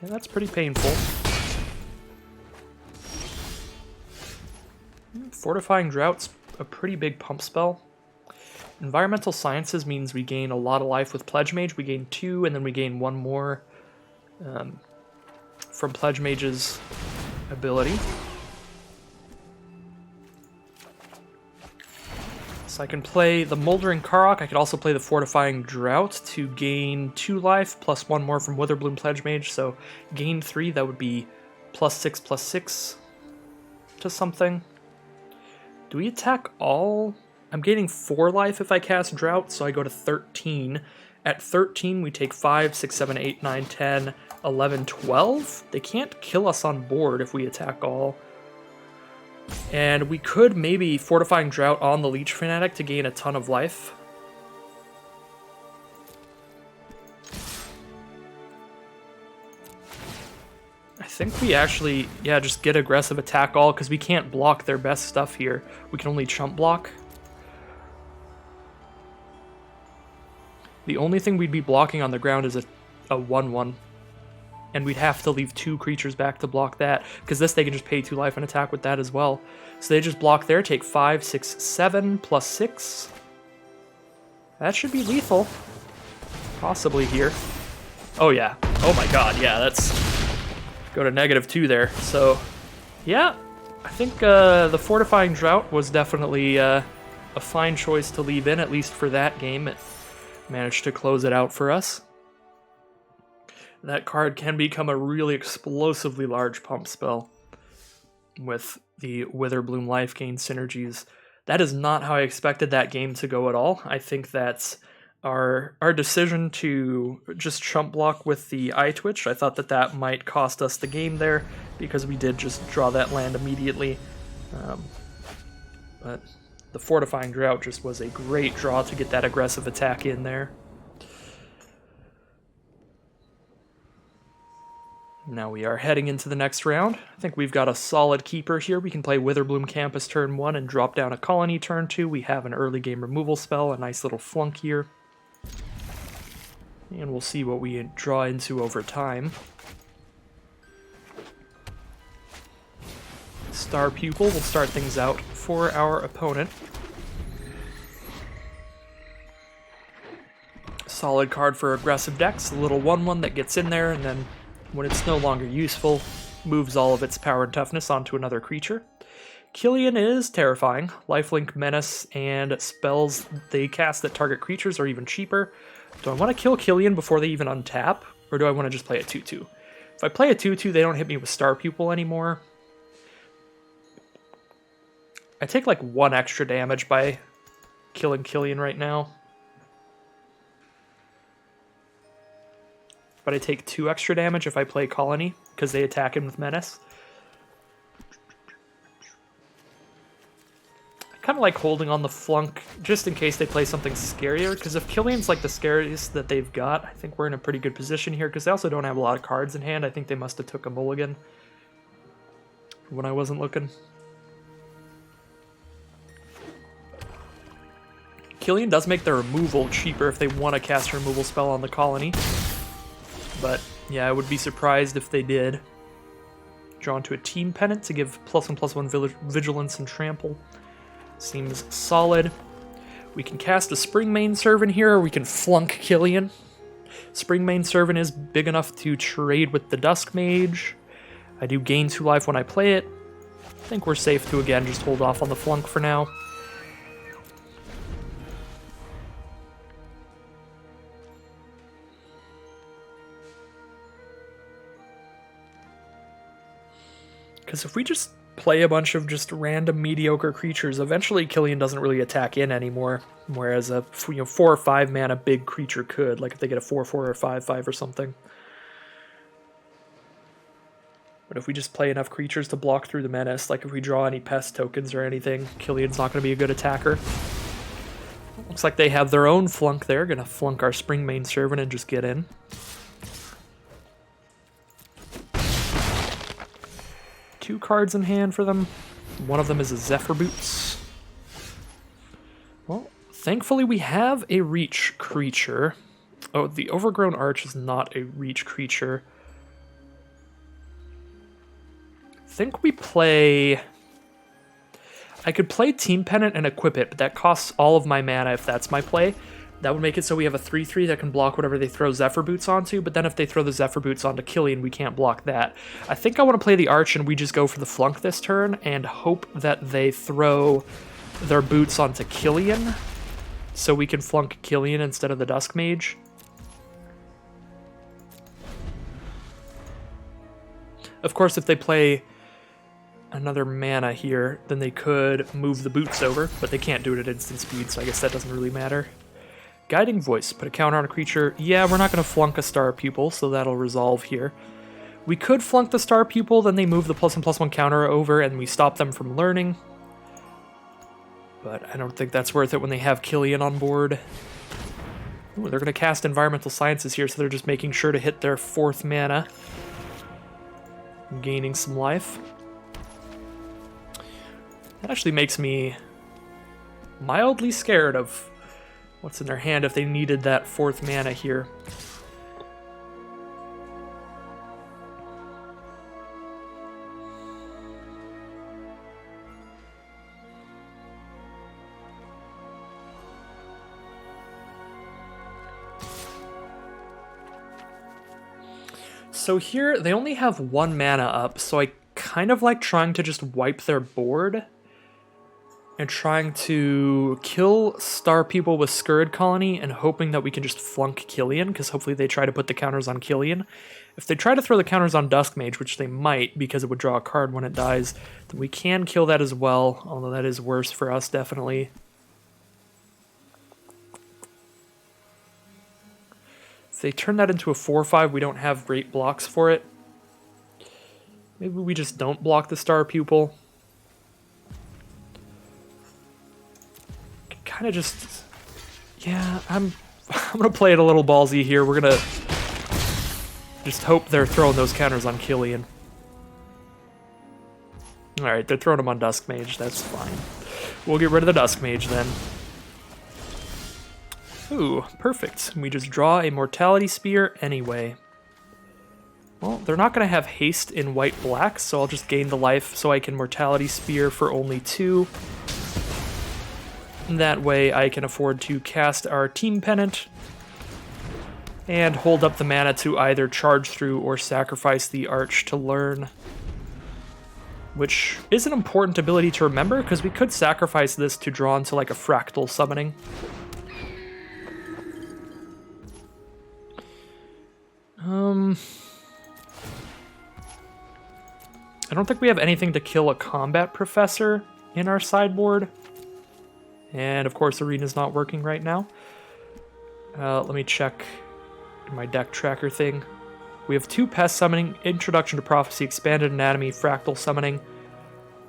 Yeah, that's pretty painful. Fortifying Drought's a pretty big pump spell. Environmental Sciences means we gain a lot of life with Pledge Mage. We gain 2, and then we gain 1 more from Pledge Mage's ability. So I can play the Moldering Karok. I could also play the Fortifying Drought to gain 2 life, plus 1 more from Witherbloom Pledge Mage. So gain 3, that would be +6/+6 to something. Do we attack all? I'm gaining 4 life if I cast Drought, so I go to 13. At 13, we take 5, 6, 7, 8, 9, 10, 11, 12. They can't kill us on board if we attack all. And we could maybe Fortifying Drought on the Leech Fanatic to gain a ton of life. I think we actually, yeah, just get aggressive attack all, because we can't block their best stuff here. We can only chump block. The only thing we'd be blocking on the ground is a 1/1. And we'd have to leave 2 creatures back to block that, because this they can just pay 2 life and attack with that as well. So they just block there, take 5, 6, 7, +6. That should be lethal. Possibly here. Oh yeah. Oh my god, yeah, that's... Go to -2 there. So, yeah, I think the Fortifying Drought was definitely a fine choice to leave in, at least for that game. It managed to close it out for us. That card can become a really explosively large pump spell with the Witherbloom life gain synergies. That is not how I expected that game to go at all. I think that's our decision to just chump block with the iTwitch. I thought that might cost us the game there because we did just draw that land immediately. But the Fortifying Drought just was a great draw to get that aggressive attack in there. Now we are heading into the next round. I think we've got a solid keeper here. We can play Witherbloom Campus turn 1 and drop down a colony turn 2. We have an early game removal spell, a nice little flunk here. And we'll see what we draw into over time. Star Pupil will start things out for our opponent. Solid card for aggressive decks, a little 1/1 that gets in there, and then when it's no longer useful, moves all of its power and toughness onto another creature. Killian is terrifying. Lifelink, Menace, and spells they cast that target creatures are even cheaper. Do I want to kill Killian before they even untap, or do I want to just play a 2/2? If I play a 2/2, they don't hit me with Star Pupil anymore. I take like 1 extra damage by killing Killian right now. But I take 2 extra damage if I play Colony, because they attack him with Menace. I kind of like holding on the flunk, just in case they play something scarier, because if Killian's like the scariest that they've got, I think we're in a pretty good position here, because they also don't have a lot of cards in hand. I think they must have took a mulligan when I wasn't looking. Killian does make their removal cheaper if they want to cast a removal spell on the Colony. But yeah, I would be surprised if they did. Draw into a Team Pennant to give +1/+1 Vigilance and Trample. Seems solid. We can cast a Springmane Servant here, or we can flunk Killian. Springmane Servant is big enough to trade with the Dusk Mage. I do gain 2 life when I play it. I think we're safe to, again, just hold off on the flunk for now. Because if we just play a bunch of just random mediocre creatures, eventually Killian doesn't really attack in anymore, whereas a 4 or 5 mana big creature could, like if they get a 4/4 or 5/5 or something. But if we just play enough creatures to block through the Menace, like if we draw any pest tokens or anything, Killian's not going to be a good attacker. Looks like they have their own flunk there, going to flunk our Springmane Servant and just get in. Two cards in hand for them. One of them is a Zephyr Boots. Well, thankfully we have a reach creature. Oh, the Overgrown Arch is not a reach creature. I think we play... I could play Team Pennant and equip it, but that costs all of my mana if that's my play. That would make it so we have a 3/3 that can block whatever they throw Zephyr Boots onto, but then if they throw the Zephyr Boots onto Killian, we can't block that. I think I want to play the Arch and we just go for the flunk this turn and hope that they throw their boots onto Killian, so we can flunk Killian instead of the Dusk Mage. Of course, if they play another mana here, then they could move the boots over, but they can't do it at instant speed, so I guess that doesn't really matter. Guiding Voice, put a counter on a creature. Yeah, we're not going to flunk a Star Pupil, so that'll resolve here. We could flunk the Star Pupil, then they move the +1/+1 counter over, and we stop them from learning. But I don't think that's worth it when they have Killian on board. Ooh, they're going to cast Environmental Sciences here, so they're just making sure to hit their 4th mana. Gaining some life. That actually makes me mildly scared of what's in their hand if they needed that 4th mana here. So here, they only have 1 mana up, so I kind of like trying to just wipe their board and trying to kill Star People with Scurrid Colony and hoping that we can just flunk Killian, because hopefully they try to put the counters on Killian. If they try to throw the counters on Dusk Mage, which they might because it would draw a card when it dies, then we can kill that as well, although that is worse for us, definitely. If they turn that into a 4/5, we don't have great blocks for it. Maybe we just don't block the Star Pupil. Kind of just, yeah, I'm gonna play it a little ballsy here. We're gonna just hope they're throwing those counters on Killian. All right, they're throwing them on Dusk Mage. That's fine. We'll get rid of the Dusk Mage then. Ooh, perfect. We just draw a Mortality Spear anyway. Well, they're not going to have haste in white-black, so I'll just gain the life so I can Mortality Spear for only 2. That way I can afford to cast our Team Pennant and hold up the mana to either charge through or sacrifice the Arch to learn. Which is an important ability to remember, because we could sacrifice this to draw into like a fractal summoning. I don't think we have anything to kill a Combat Professor in our sideboard. And of course, Arena's not working right now. Let me check my deck tracker thing. We have 2 Pest Summoning, Introduction to Prophecy, Expanded Anatomy, Fractal Summoning.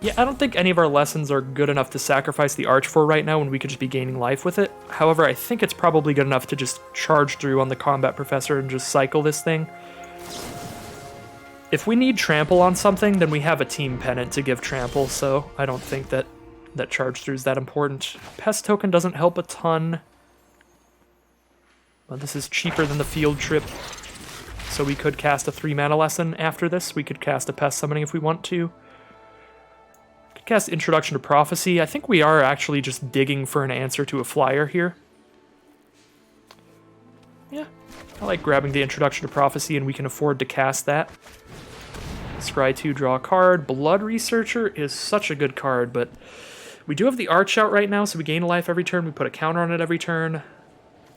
Yeah, I don't think any of our lessons are good enough to sacrifice the Arch for right now when we could just be gaining life with it. However, I think it's probably good enough to just charge through on the Combat Professor and just cycle this thing. If we need Trample on something, then we have a Team Pennant to give Trample, so I don't think that charge through is that important. Pest Token doesn't help a ton. But this is cheaper than the Field Trip. So we could cast a 3-mana lesson after this. We could cast a Pest Summoning if we want to. Could cast Introduction to Prophecy. I think we are actually just digging for an answer to a flyer here. Yeah, I like grabbing the Introduction to Prophecy, and we can afford to cast that. Scry 2, draw a card. Blood Researcher is such a good card, but we do have the Arch out right now, so we gain a life every turn. We put a counter on it every turn.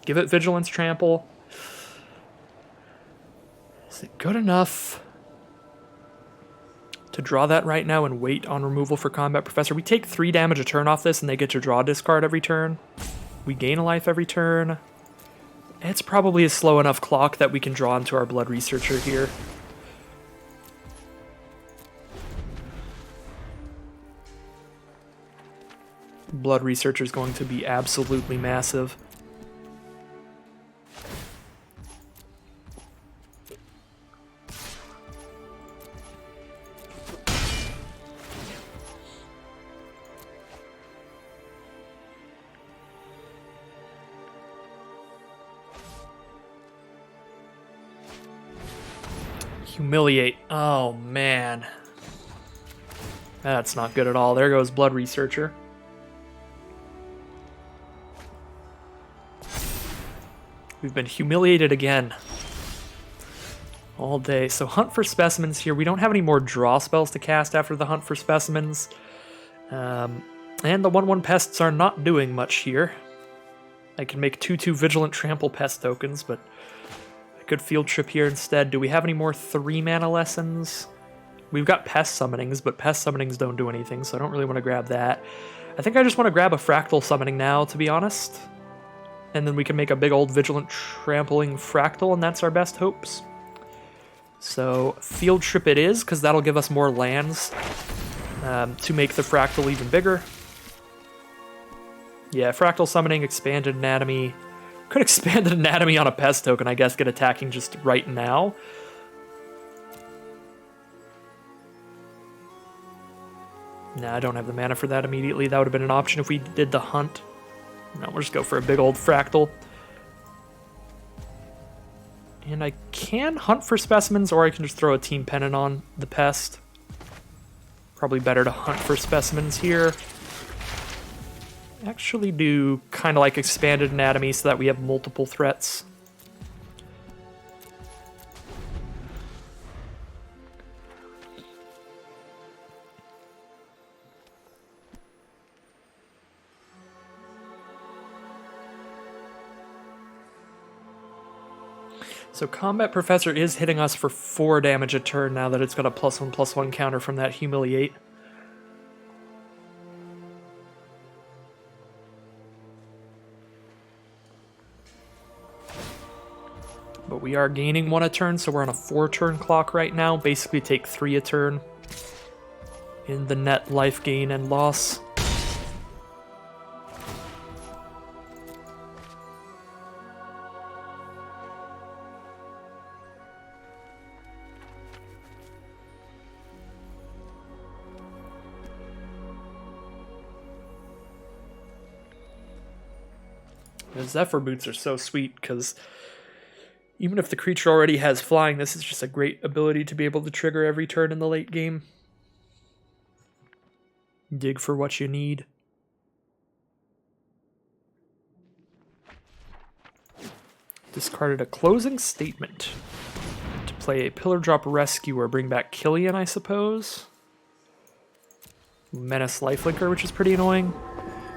Give it Vigilance Trample. Is it good enough to draw that right now and wait on removal for Combat Professor? We take 3 damage a turn off this, and they get to draw a discard every turn. We gain a life every turn. It's probably a slow enough clock that we can draw into our Blood Researcher here. Blood Researcher is going to be absolutely massive. Humiliate. Oh, man. That's not good at all. There goes Blood Researcher. We've been humiliated again. All day. So Hunt for Specimens here. We don't have any more draw spells to cast after the Hunt for Specimens. And the 1/1 pests are not doing much here. I can make 2/2 Vigilant Trample pest tokens, but I could Field Trip here instead. Do we have any more 3-mana lessons? We've got Pest Summonings, but Pest Summonings don't do anything, so I don't really want to grab that. I think I just want to grab a Fractal Summoning now, to be honest. And then we can make a big old Vigilant Trampling Fractal, and that's our best hopes. So Field Trip it is, because that'll give us more lands to make the Fractal even bigger. Yeah, Fractal Summoning, Expanded Anatomy. Could Expanded Anatomy on a Pest token, I guess, get attacking just right now. Nah, I don't have the mana for that immediately. That would have been an option if we did the Hunt. No, we'll just go for a big old Fractal. And I can Hunt for Specimens, or I can just throw a Team Pennant on the Pest. Probably better to Hunt for Specimens here. Actually do kind of like Expanded Anatomy so that we have multiple threats. So Combat Professor is hitting us for 4 damage a turn now that it's got a +1/+1 counter from that Humiliate. But we are gaining 1 a turn, so we're on a 4-turn clock right now. Basically take 3 a turn in the net life gain and loss. The Zephyr Boots are so sweet because even if the creature already has flying, this is just a great ability to be able to trigger every turn in the late game. Dig for what you need. Discarded a Closing Statement to play a Pillar Drop Rescuer, bring back Killian, I suppose. Menace Lifelinker, which is pretty annoying.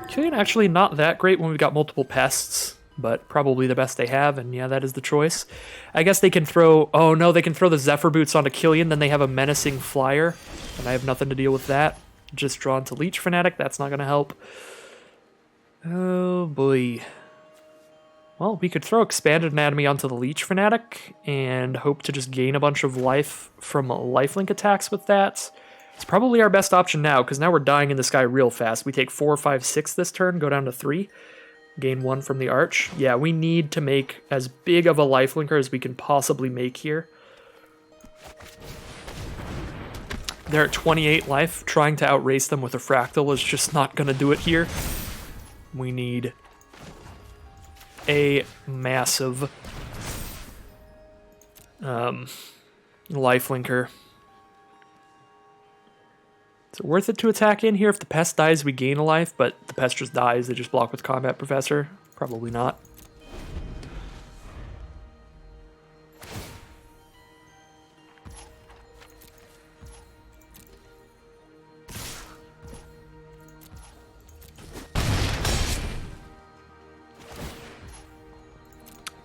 Killian actually not that great when we've got multiple pests, but probably the best they have, and yeah, that is the choice. I guess they can throw... Oh no, they can throw the Zephyr Boots onto Killian, then they have a Menacing Flyer, and I have nothing to deal with that. Just drawn to Leech Fanatic, that's not going to help. Oh boy. Well, we could throw Expanded Anatomy onto the Leech Fanatic and hope to just gain a bunch of life from lifelink attacks with that. It's probably our best option now, because now we're dying in this guy real fast. We take 4, 5, 6 this turn, go down to 3. Gain 1 from the Arch. Yeah, we need to make as big of a lifelinker as we can possibly make here. They're at 28 life. Trying to outrace them with a Fractal is just not going to do it here. We need a massive lifelinker. Is it worth it to attack in here? If the pest dies, we gain a life, but the pest just dies, they just block with Combat Professor. Probably not.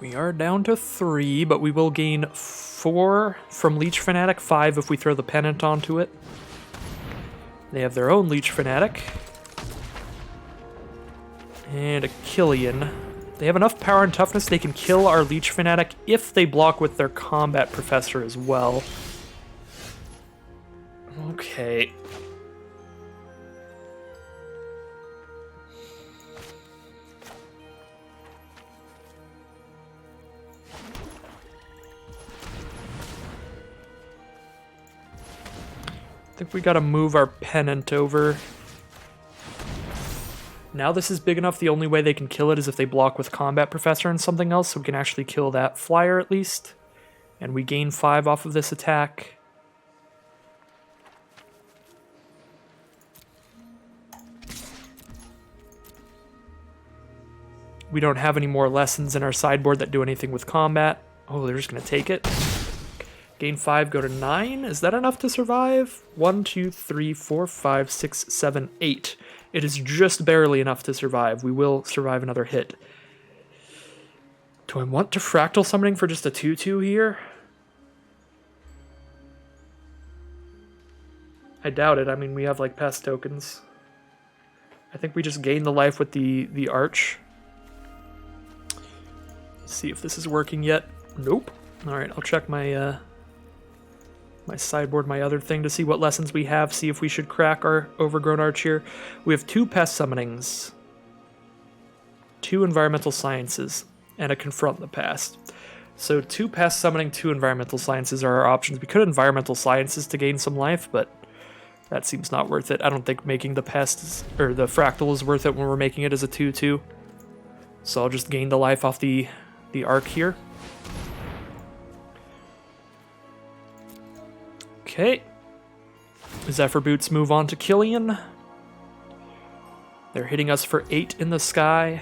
We are down to 3, but we will gain 4 from Leech Fanatic, 5 if we throw the Pennant onto it. They have their own Leech Fanatic. And a Killian. They have enough power and toughness they can kill our Leech Fanatic if they block with their Combat Professor as well. Okay. I think we gotta move our Pennant over. Now this is big enough, the only way they can kill it is if they block with Combat Professor and something else, so we can actually kill that flyer at least. And we gain 5 off of this attack. We don't have any more lessons in our sideboard that do anything with combat. Oh, they're just gonna take it. Gain 5, go to 9. Is that enough to survive? 1, 2, 3, 4, 5, 6, 7, 8. It is just barely enough to survive. We will survive another hit. Do I want to Fractal Summoning for just a 2-2 here? I doubt it. I mean, we have like pest tokens. I think we just gain the life with the Arch. Let's see if this is working yet. Nope. Alright, I'll check my my sideboard, my other thing, to see what lessons we have, see if we should crack our Overgrown Arch here. We have 2 Pest Summonings, 2 Environmental Sciences, and a Confront the Past. So 2 Pest Summoning, 2 Environmental Sciences are our options. We could Environmental Sciences to gain some life, but that seems not worth it. I don't think making the Pest, or the Fractal is worth it when we're making it as a 2-2. So I'll just gain the life off the Arc here. Okay. Zephyr Boots move on to Killian. They're hitting us for 8 in the sky.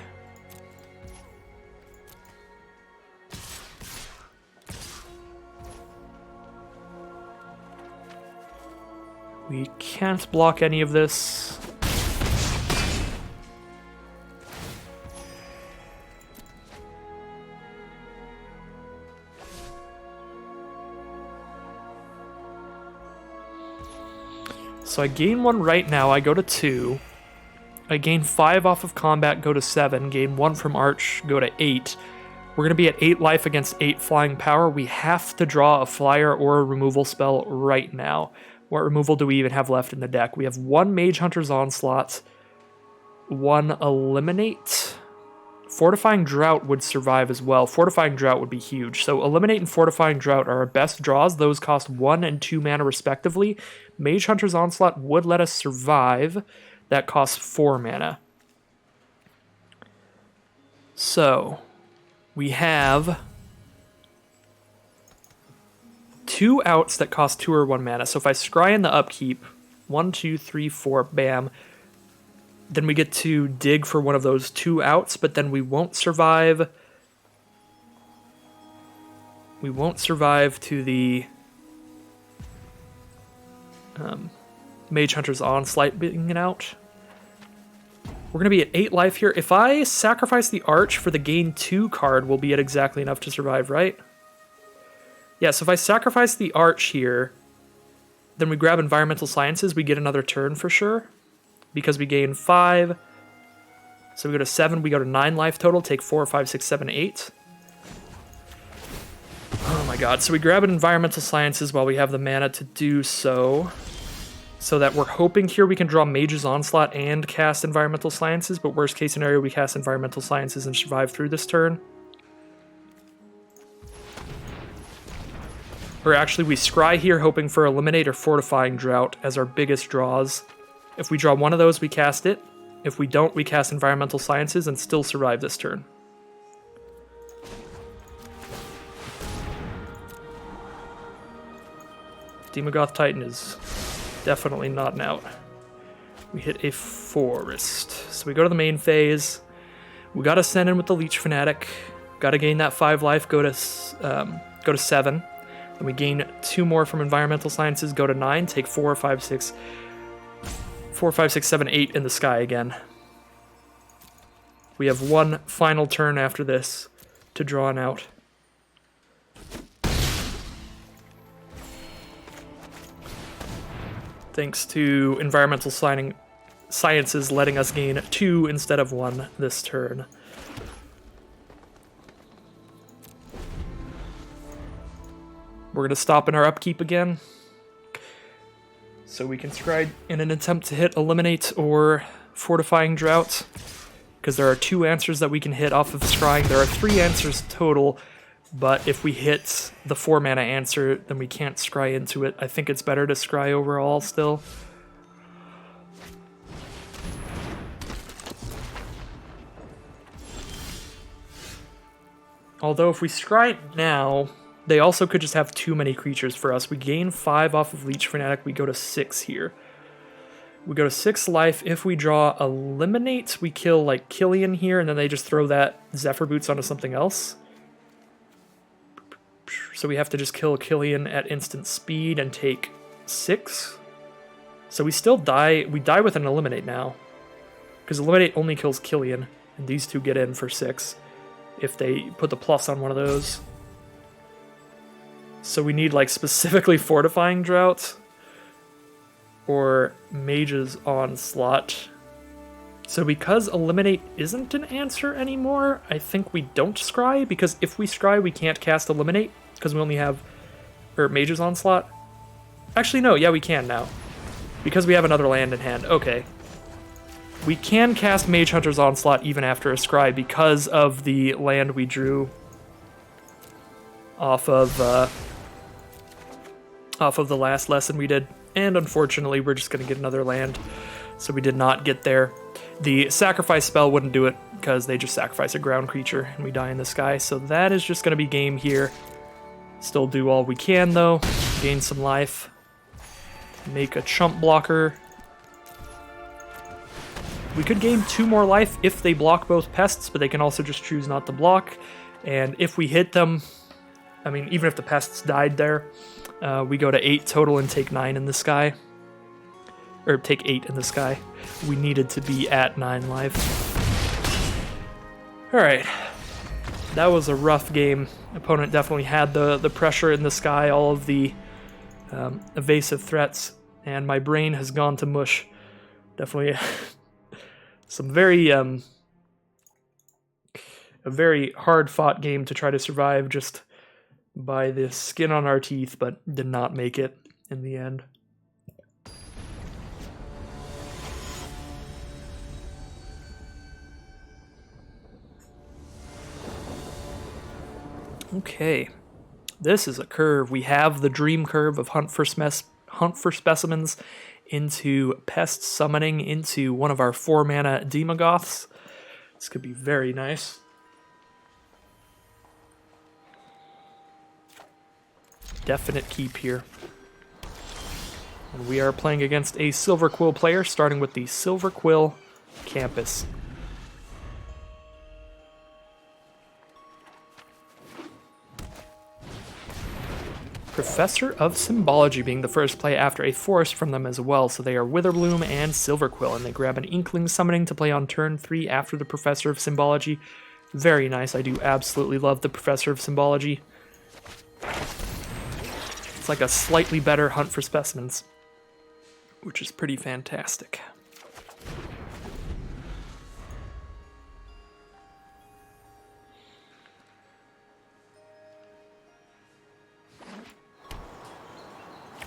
We can't block any of this. So I gain 1 right now, I go to 2. I gain 5 off of combat, go to 7. Gain 1 from Arch, go to 8. We're going to be at 8 life against 8 flying power. We have to draw a flyer or a removal spell right now. What removal do we even have left in the deck? We have 1 Mage Hunter's Onslaught, 1 Eliminate. Fortifying Drought would survive as well. Fortifying Drought would be huge. So Eliminate and Fortifying Drought are our best draws. Those cost 1 and 2 mana respectively. Mage Hunter's Onslaught would let us survive. That costs 4 mana. So, we have 2 outs that cost 2 or 1 mana. So if I scry in the upkeep, 1, 2, 3, 4, bam, then we get to dig for one of those 2 outs, but then we won't survive. We won't survive to the Mage Hunter's Onslaught being an out. We're going to be at 8 life here. If I sacrifice the Arch for the gain 2 card, we'll be at exactly enough to survive, right? Yeah, so if I sacrifice the Arch here, then we grab Environmental Sciences, we get another turn for sure, because we gain 5. So we go to 7, we go to 9 life total, take 4, 5, 6, 7, 8. Oh my god, so we grab an Environmental Sciences while we have the mana to do so. So that we're hoping here we can draw Mage's Onslaught and cast Environmental Sciences, but worst case scenario, we cast Environmental Sciences and survive through this turn. Or actually, we scry here hoping for Eliminate or Fortifying Drought as our biggest draws. If we draw one of those, we cast it. If we don't, we cast Environmental Sciences and still survive this turn. Demogoth Titan is definitely not an out. We hit a Forest. So we go to the main phase. We gotta send in with the Leech Fanatic. Gotta gain that 5 life, go to 7. Then we gain 2 more from Environmental Sciences, go to 9, take 4, 5, 6, 7, 8 in the sky again. We have 1 final turn after this to draw an out. Thanks to Environmental Sciences letting us gain 2 instead of 1 this turn. We're going to stop in our upkeep again, so we can scry in an attempt to hit Eliminate or Fortifying Drought, because there are 2 answers that we can hit off of scrying. There are 3 answers total, but if we hit the 4 mana answer, then we can't scry into it. I think it's better to scry overall still. Although if we scry now, they also could just have too many creatures for us. We gain 5 off of Leech Fanatic, we go to 6 here. We go to 6 life. If we draw Eliminate, we kill like Killian here, and then they just throw that Zephyr Boots onto something else. So we have to just kill Killian at instant speed and take 6. So we still die. We die with an Eliminate now, because Eliminate only kills Killian, and these 2 get in for 6 if they put the plus on one of those. So we need like specifically Fortifying Drought or Mage's Onslaught. So because Eliminate isn't an answer anymore, I think we don't scry, because if we scry, we can't cast Eliminate, because we only have Mage's Onslaught. Actually, no, yeah, we can now, because we have another land in hand. Okay. We can cast Mage Hunter's Onslaught even after a scry because of the land we drew off of the last lesson we did. And unfortunately, we're just going to get another land, so we did not get there. The sacrifice spell wouldn't do it, because they just sacrifice a ground creature, and we die in the sky. So that is just going to be game here. Still do all we can, though. Gain some life. Make a chump blocker. We could gain 2 more life if they block both pests, but they can also just choose not to block. And if we hit them, I mean, even if the pests died there, we go to 8 total and take 9 in the sky. Or take 8 in the sky. We needed to be at 9 life. Alright. That was a rough game. Opponent definitely had the pressure in the sky, all of the evasive threats, and my brain has gone to mush. Definitely some very a very hard-fought game to try to survive just by the skin on our teeth, but did not make it in the end. Okay, this is a curve. We have the dream curve of hunt for specimens into pest summoning into one of our 4 mana Demogoths. This could be very nice. definite keep here. And we are playing against a Silver Quill player, starting with the Silver Quill Campus. Professor of Symbology being the first play after a forest from them as well, so they are Witherbloom and Silverquill, and they grab an Inkling Summoning to play on turn 3 after the Professor of Symbology. Very nice. I do absolutely love the Professor of Symbology. It's like a slightly better Hunt for Specimens, which is pretty fantastic.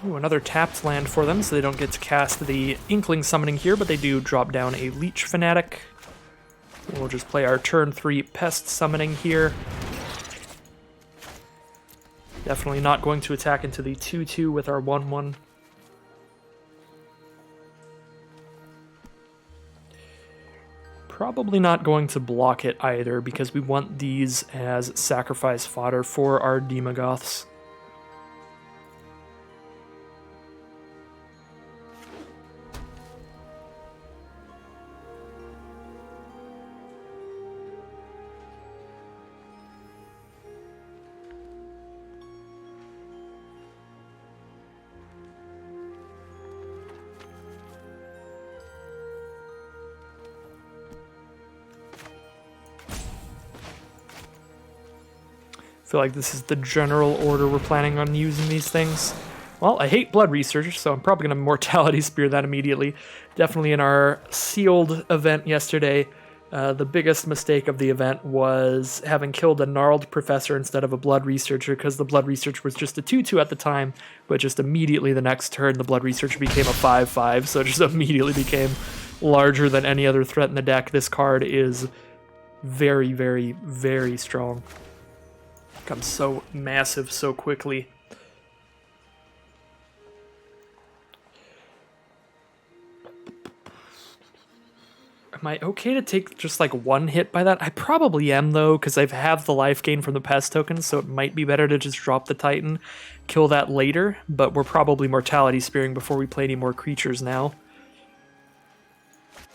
Ooh, another tapped land for them, so they don't get to cast the Inkling Summoning here, but they do drop down a Leech Fanatic. We'll just play our turn 3 Pest Summoning here. Definitely not going to attack into the 2/2 with our 1/1. Probably not going to block it either, because we want these as sacrifice fodder for our Demogoths. I feel like this is the general order we're planning on using these things. Well, I hate Blood Researchers, so I'm probably going to Mortality Spear that immediately. Definitely in our sealed event yesterday, the biggest mistake of the event was having killed a Gnarled Professor instead of a Blood Researcher, because the Blood Researcher was just a 2/2 at the time, but just immediately the next turn the Blood Researcher became a 5/5, so it just immediately became larger than any other threat in the deck. This card is very, very, very strong. Becomes so massive so quickly. Am I okay to take just like one hit by that? I probably am though, because I have the life gain from the pest tokens, so it might be better to just drop the Titan, kill that later, but we're probably Mortality Spearing before we play any more creatures now.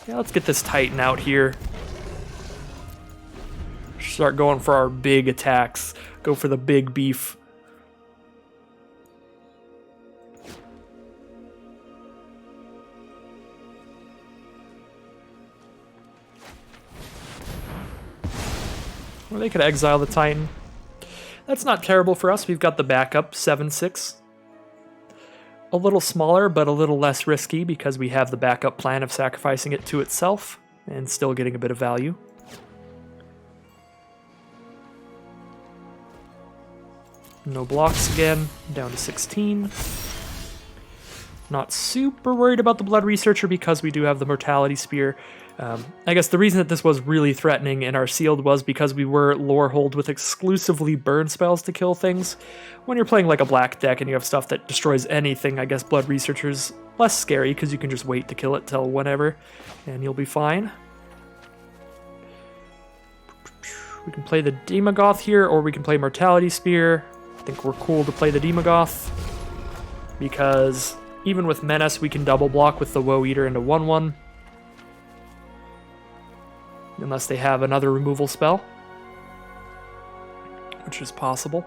Yeah, let's get this Titan out here. Start going for our big attacks. Go for the big beef. Or they could exile the Titan. That's not terrible for us. We've got the backup 7/6. A little smaller, but a little less risky because we have the backup plan of sacrificing it to itself and still getting a bit of value. No blocks again, down to 16. Not super worried about the Blood Researcher because we do have the Mortality Spear. I guess the reason that this was really threatening in our sealed was because we were Lorehold with exclusively burn spells to kill things. When you're playing like a black deck and you have stuff that destroys anything, I guess Blood Researcher's less scary because you can just wait to kill it till whenever and you'll be fine. We can play the Demogoth here, or we can play Mortality Spear. I think we're cool to play the Demogoth because even with Menace we can double block with the Woe Eater into 1/1 unless they have another removal spell, which is possible.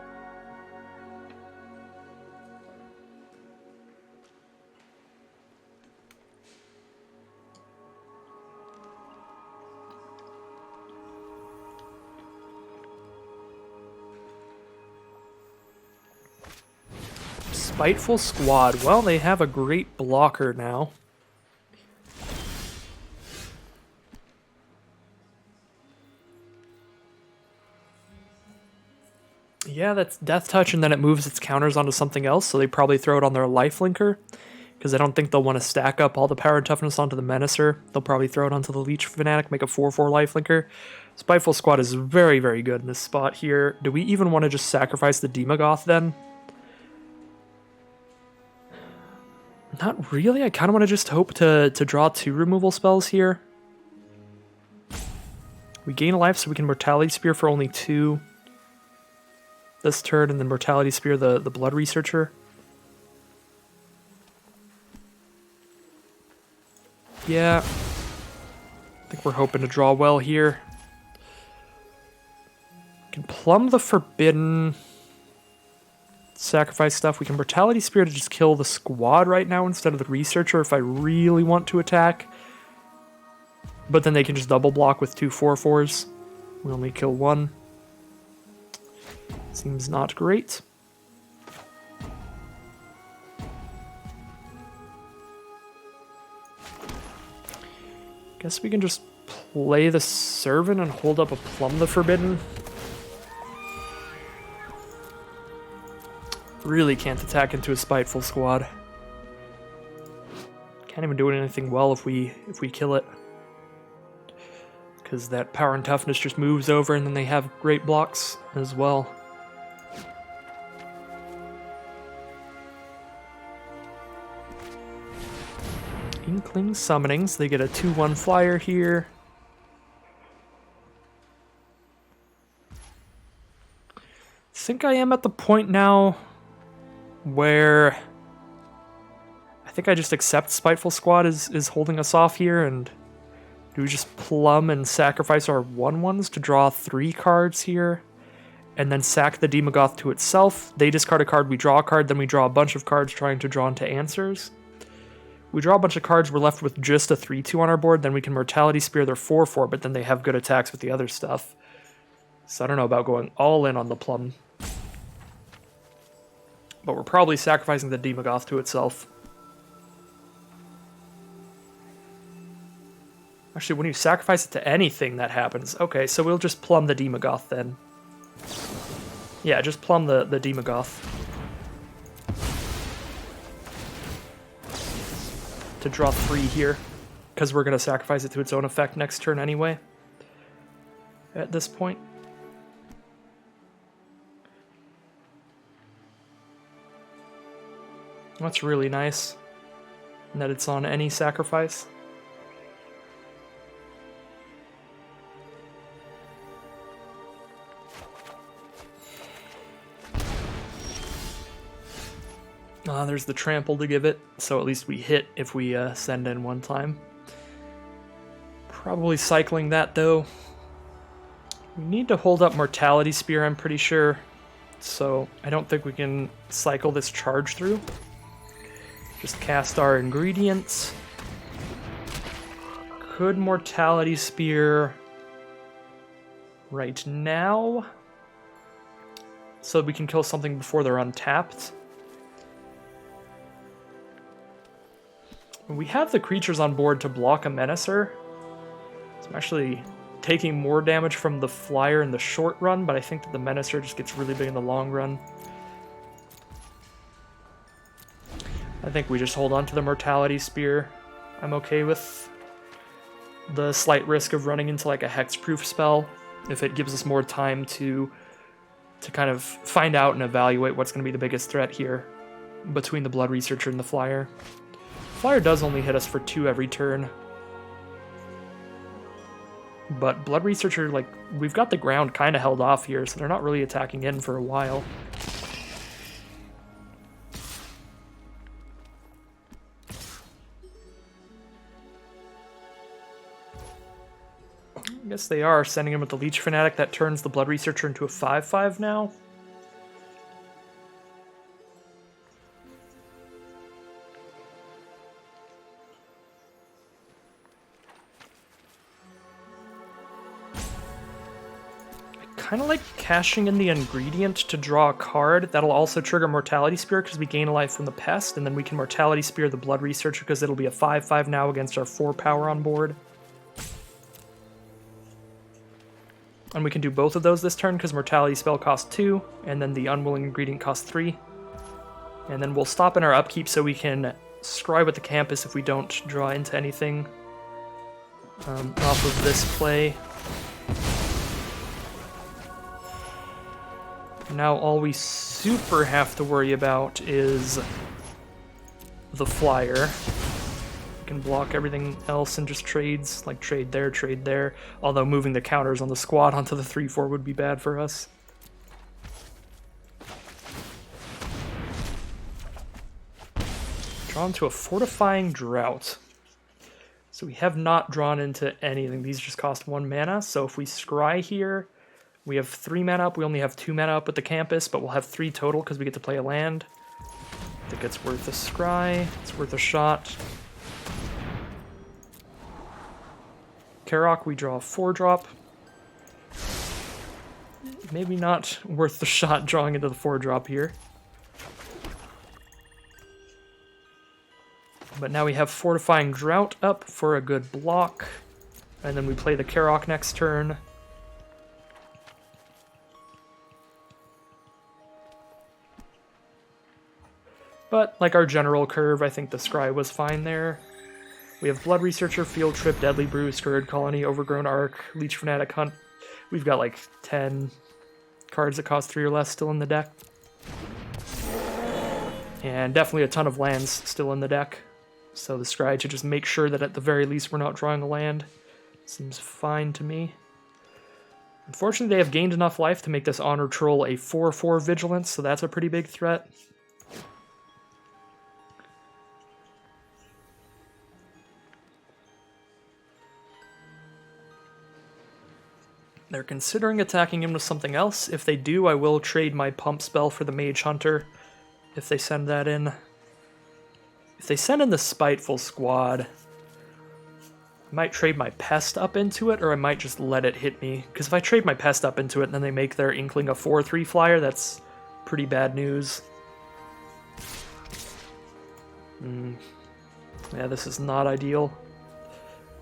Spiteful Squad. Well, they have a great blocker now. Yeah, that's Death Touch, and then it moves its counters onto something else, so they probably throw it on their Lifelinker, because I don't think they'll want to stack up all the power and toughness onto the Menacer. They'll probably throw it onto the Leech Fanatic, make a 4/4 Lifelinker. Spiteful Squad is very, very good in this spot here. Do we even want to just sacrifice the Demogoth then? Not really. I kind of want to just hope to draw 2 removal spells here. We gain a life so we can Mortality Spear for only 2. this turn and then Mortality Spear the Blood Researcher. Yeah. I think we're hoping to draw well here. We can plumb the Forbidden. Sacrifice stuff. We can Mortality Spear to just kill the squad right now instead of the Researcher if I really want to attack. But then they can just double block with 2 4/4s. We only kill 1. Seems not great. Guess we can just play the Servant and hold up a Plumb the Forbidden. Really can't attack into a Spiteful squad. Can't even do anything well if we kill it. Because that Power and Toughness just moves over and then they have great blocks as well. Inkling Summonings, they get a 2/1 flyer here. I think I am at the point now where I think I just accept Spiteful Squad is holding us off here, and do we just plumb and sacrifice our 1/1s to draw 3 cards here, and then sack the Demogoth to itself. They discard a card, we draw a card, then we draw a bunch of cards trying to draw into answers. We draw a bunch of cards, we're left with just a 3/2 on our board, then we can Mortality Spear their 4/4, but then they have good attacks with the other stuff. So I don't know about going all in on the plum. But we're probably sacrificing the Demogoth to itself. Actually, when you sacrifice it to anything, that happens. Okay, so we'll just plumb the Demogoth then. Yeah, just plumb the Demogoth. To draw 3 here, because we're going to sacrifice it to its own effect next turn anyway. At this point. That's really nice. And that it's on any sacrifice. There's the trample to give it, so at least we hit if we send in 1 time. Probably cycling that though. We need to hold up Mortality Spear, I'm pretty sure. So I don't think we can cycle this charge through. Just cast our ingredients. Could Mortality Spear right now, so we can kill something before they're untapped. We have the creatures on board to block a Menacer. So I'm actually taking more damage from the flyer in the short run, but I think that the Menacer just gets really big in the long run. I think we just hold on to the Mortality Spear. I'm okay with the slight risk of running into like a hexproof spell if it gives us more time to kind of find out and evaluate what's going to be the biggest threat here between the Blood Researcher and the flyer. Flyer does only hit us for 2 every turn. But Blood Researcher, like, we've got the ground kind of held off here, so they're not really attacking in for a while. I guess they are sending him with the Leech Fanatic. That turns the Blood Researcher into a 5/5 now. Kind of like cashing in the ingredient to draw a card. That'll also trigger Mortality Spear because we gain a life from the Pest, and then we can Mortality Spear the Blood Researcher because it'll be a 5/5 now against our 4 power on board. And we can do both of those this turn because Mortality Spell costs 2, and then the Unwilling Ingredient costs 3. And then we'll stop in our upkeep so we can scry with the Campus if we don't draw into anything off of this play. Now all we super have to worry about is the flyer. We can block everything else and just trades, like trade there. Although moving the counters on the squad onto the 3/4 would be bad for us. Drawn to a Fortifying Drought. So we have not drawn into anything. These just cost 1 mana, so if we scry here, we have 3 mana up. We only have 2 mana up with the campus, but we'll have 3 total because we get to play a land. I think it's worth a scry. It's worth a shot. Karok, we draw a 4-drop. Maybe not worth the shot drawing into the 4-drop here. But now we have Fortifying Drought up for a good block. And then we play the Karok next turn. But like our general curve, I think the scry was fine there. We have Blood Researcher, Field Trip, Deadly Brew, Scurrid Colony, Overgrown Arc, Leech Fanatic Hunt. We've got like 10 cards that cost 3 or less still in the deck. And definitely a ton of lands still in the deck. So the scry to just make sure that at the very least we're not drawing a land seems fine to me. Unfortunately, they have gained enough life to make this Honor Troll a 4/4 Vigilance, so that's a pretty big threat. They're considering attacking him with something else. If they do, I will trade my Pump spell for the Mage Hunter, if they send that in. If they send in the Spiteful Squad, I might trade my Pest up into it, or I might just let it hit me. Because if I trade my Pest up into it and then they make their Inkling a 4/3 flyer, that's pretty bad news. Yeah, this is not ideal.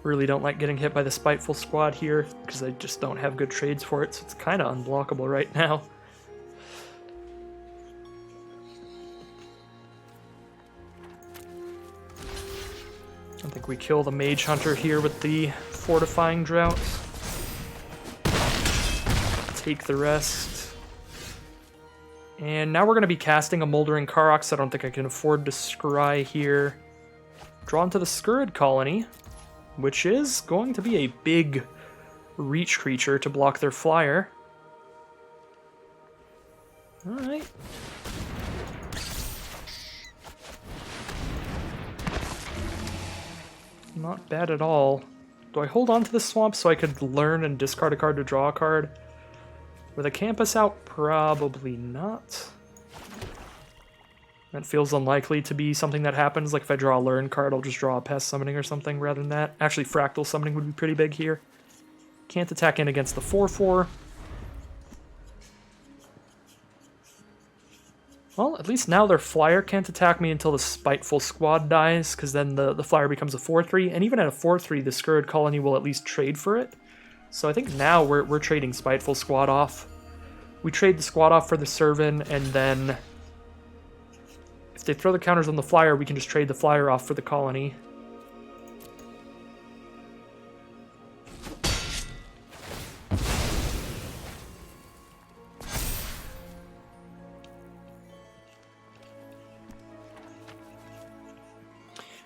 Really don't like getting hit by the Spiteful Squad here, because I just don't have good trades for it, so it's kind of unblockable right now. I think we kill the Mage Hunter here with the Fortifying Drought. Take the rest. And now we're going to be casting a Moldering Karok, so I don't think I can afford to scry here. Drawn to the Scurrid Colony, which is going to be a big reach creature to block their flyer. Alright. Not bad at all. Do I hold on to the swamp so I could learn and discard a card to draw a card? With a campus out, probably not. That feels unlikely to be something that happens. Like if I draw a learn card, I'll just draw a pest summoning or something rather than that. Actually, fractal summoning would be pretty big here. Can't attack in against the 4/4. Well, at least now their flyer can't attack me until the Spiteful Squad dies, because then the flyer becomes a 4/3. And even at a 4/3, the Scurrid Colony will at least trade for it. So I think now we're trading Spiteful Squad off. We trade the squad off for the Servant, and then if they throw the counters on the flyer, we can just trade the flyer off for the colony.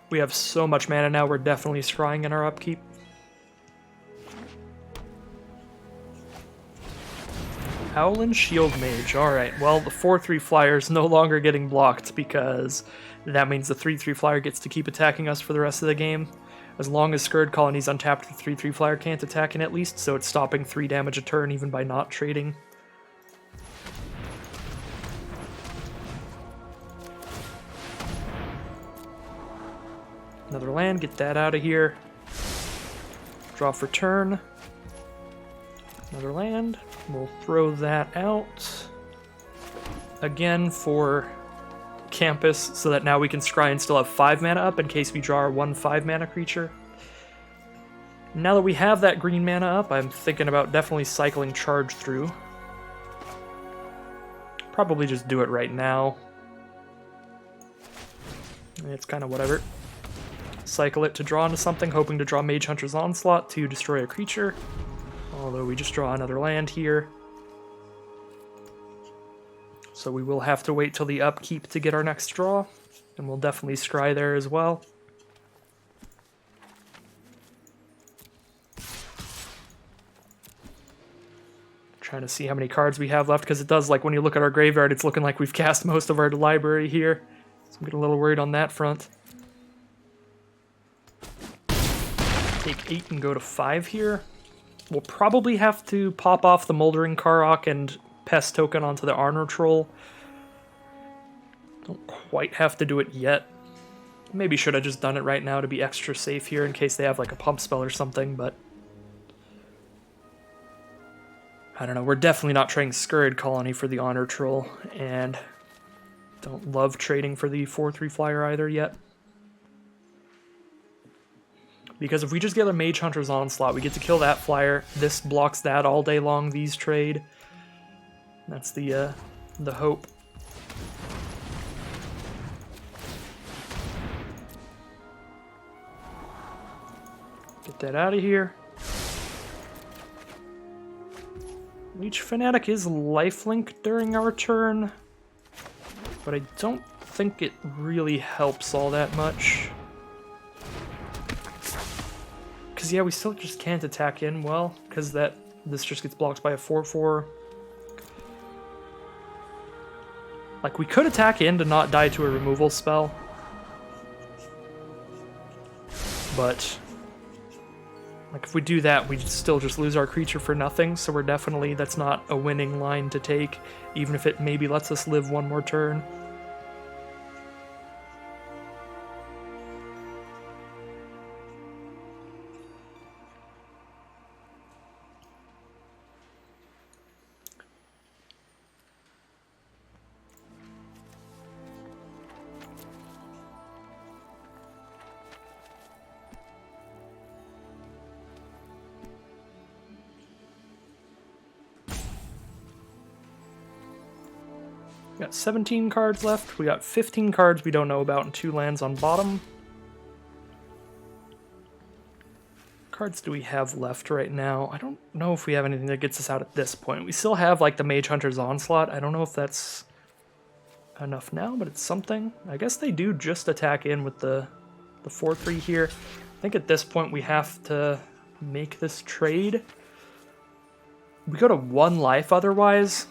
We have so much mana now, we're definitely scrying in our upkeep. Howland Shield Mage. Alright, well, the 4/3 flyer is no longer getting blocked because that means the 3/3 flyer gets to keep attacking us for the rest of the game. As long as Scurrid Colony's untapped, the 3/3 flyer can't attack in at least, so it's stopping 3 damage a turn even by not trading. Another land, get that out of here. Draw for turn. Another land. We'll throw that out. Again for campus, so that now we can scry and still have 5 mana up in case we draw our 1/5 mana creature. Now that we have that green mana up, I'm thinking about definitely cycling Charge through. Probably just do it right now. It's kind of whatever. Cycle it to draw into something, hoping to draw Mage Hunter's Onslaught to destroy a creature. Although we just draw another land here. So we will have to wait till the upkeep to get our next draw. And we'll definitely scry there as well. Trying to see how many cards we have left, because it does, like, when you look at our graveyard, it's looking like we've cast most of our library here. So I'm getting a little worried on that front. Take 8 and go to 5 here. We'll probably have to pop off the Moldering Karok and Pest token onto the Armor Troll. Don't quite have to do it yet. Maybe should have just done it right now to be extra safe here in case they have like a pump spell or something, but I don't know. We're definitely not trading Scurrid Colony for the Honor Troll, and don't love trading for the 4/3 flyer either yet. Because if we just get a Mage Hunter's Onslaught, we get to kill that flyer. This blocks that all day long, these trade. That's the hope. Get that out of here. Leech Fanatic is lifelink during our turn, but I don't think it really helps all that much. Because, yeah, we still just can't attack in well, because this just gets blocked by a 4/4. Like, we could attack in to not die to a removal spell, but like if we do that, we still just lose our creature for nothing, so that's not a winning line to take, even if it maybe lets us live one more turn. We got 17 cards left. We got 15 cards we don't know about and 2 lands on bottom. Cards do we have left right now? I don't know if we have anything that gets us out at this point. We still have like the Mage Hunter's Onslaught. I don't know if that's enough now, but it's something. I guess they do just attack in with the 4/3 here. I think at this point we have to make this trade. We go to 1 life otherwise.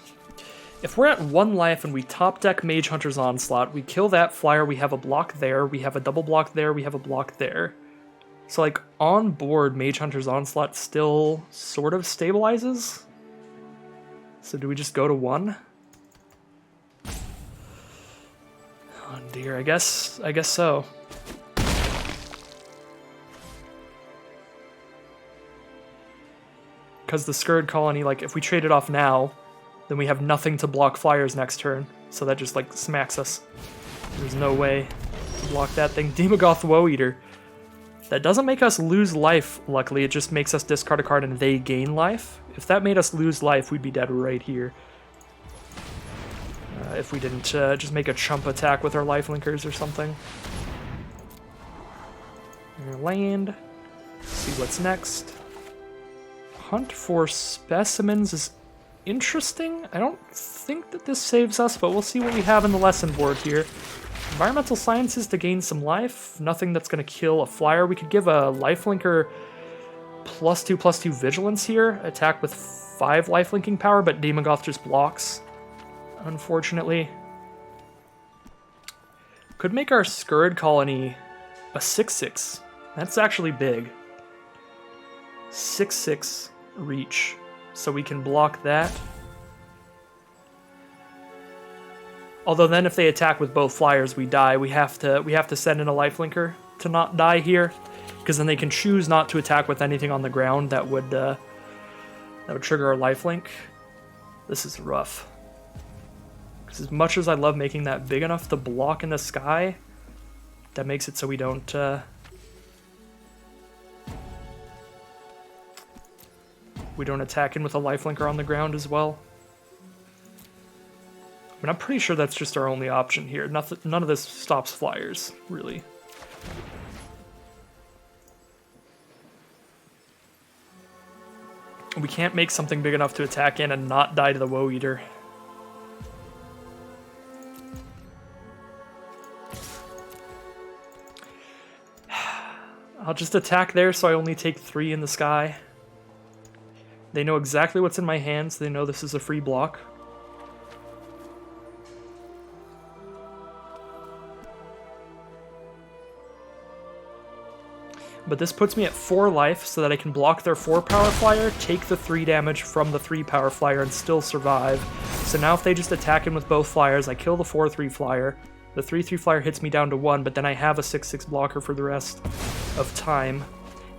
If we're at 1 life and we top deck Mage Hunter's Onslaught, we kill that flyer, we have a block there, we have a double block there, we have a block there. So like on board, Mage Hunter's Onslaught still sort of stabilizes. So do we just go to 1? Oh dear, I guess so. Because the Scurrid Colony, like if we trade it off now, then we have nothing to block flyers next turn, so that just like smacks us. There's no way to block that thing. Demogoth Woe Eater. That doesn't make us lose life, luckily, it just makes us discard a card and they gain life. If that made us lose life, we'd be dead right here. If we didn't just make a chump attack with our lifelinkers or something. Land. See what's next. Hunt for specimens is interesting. I don't think that this saves us, but we'll see what we have in the lesson board here. Environmental Sciences to gain some life. Nothing that's going to kill a flyer. We could give a lifelinker +2/+2 vigilance here. Attack with 5 lifelinking power, but Demogoth just blocks, unfortunately. Could make our Scurrid Colony a 6/6. That's actually big. 6/6 reach. So we can block that. Although then if they attack with both flyers, we die. We have to send in a lifelinker to not die here, because then they can choose not to attack with anything on the ground that would trigger our lifelink. This is rough. Because as much as I love making that big enough to block in the sky, that makes it so we don't attack in with a lifelinker on the ground as well. I mean, I'm pretty sure that's just our only option here. None of this stops flyers, really. We can't make something big enough to attack in and not die to the Woe Eater. I'll just attack there so I only take 3 in the sky. They know exactly what's in my hands. They know this is a free block. but this puts me at 4 life so that I can block their 4 power flyer, take the 3 damage from the 3 power flyer, and still survive. So now if they just attack in with both flyers, I kill the 4/3 flyer. The 3/3 flyer hits me down to 1, but then I have a 6/6 blocker for the rest of time.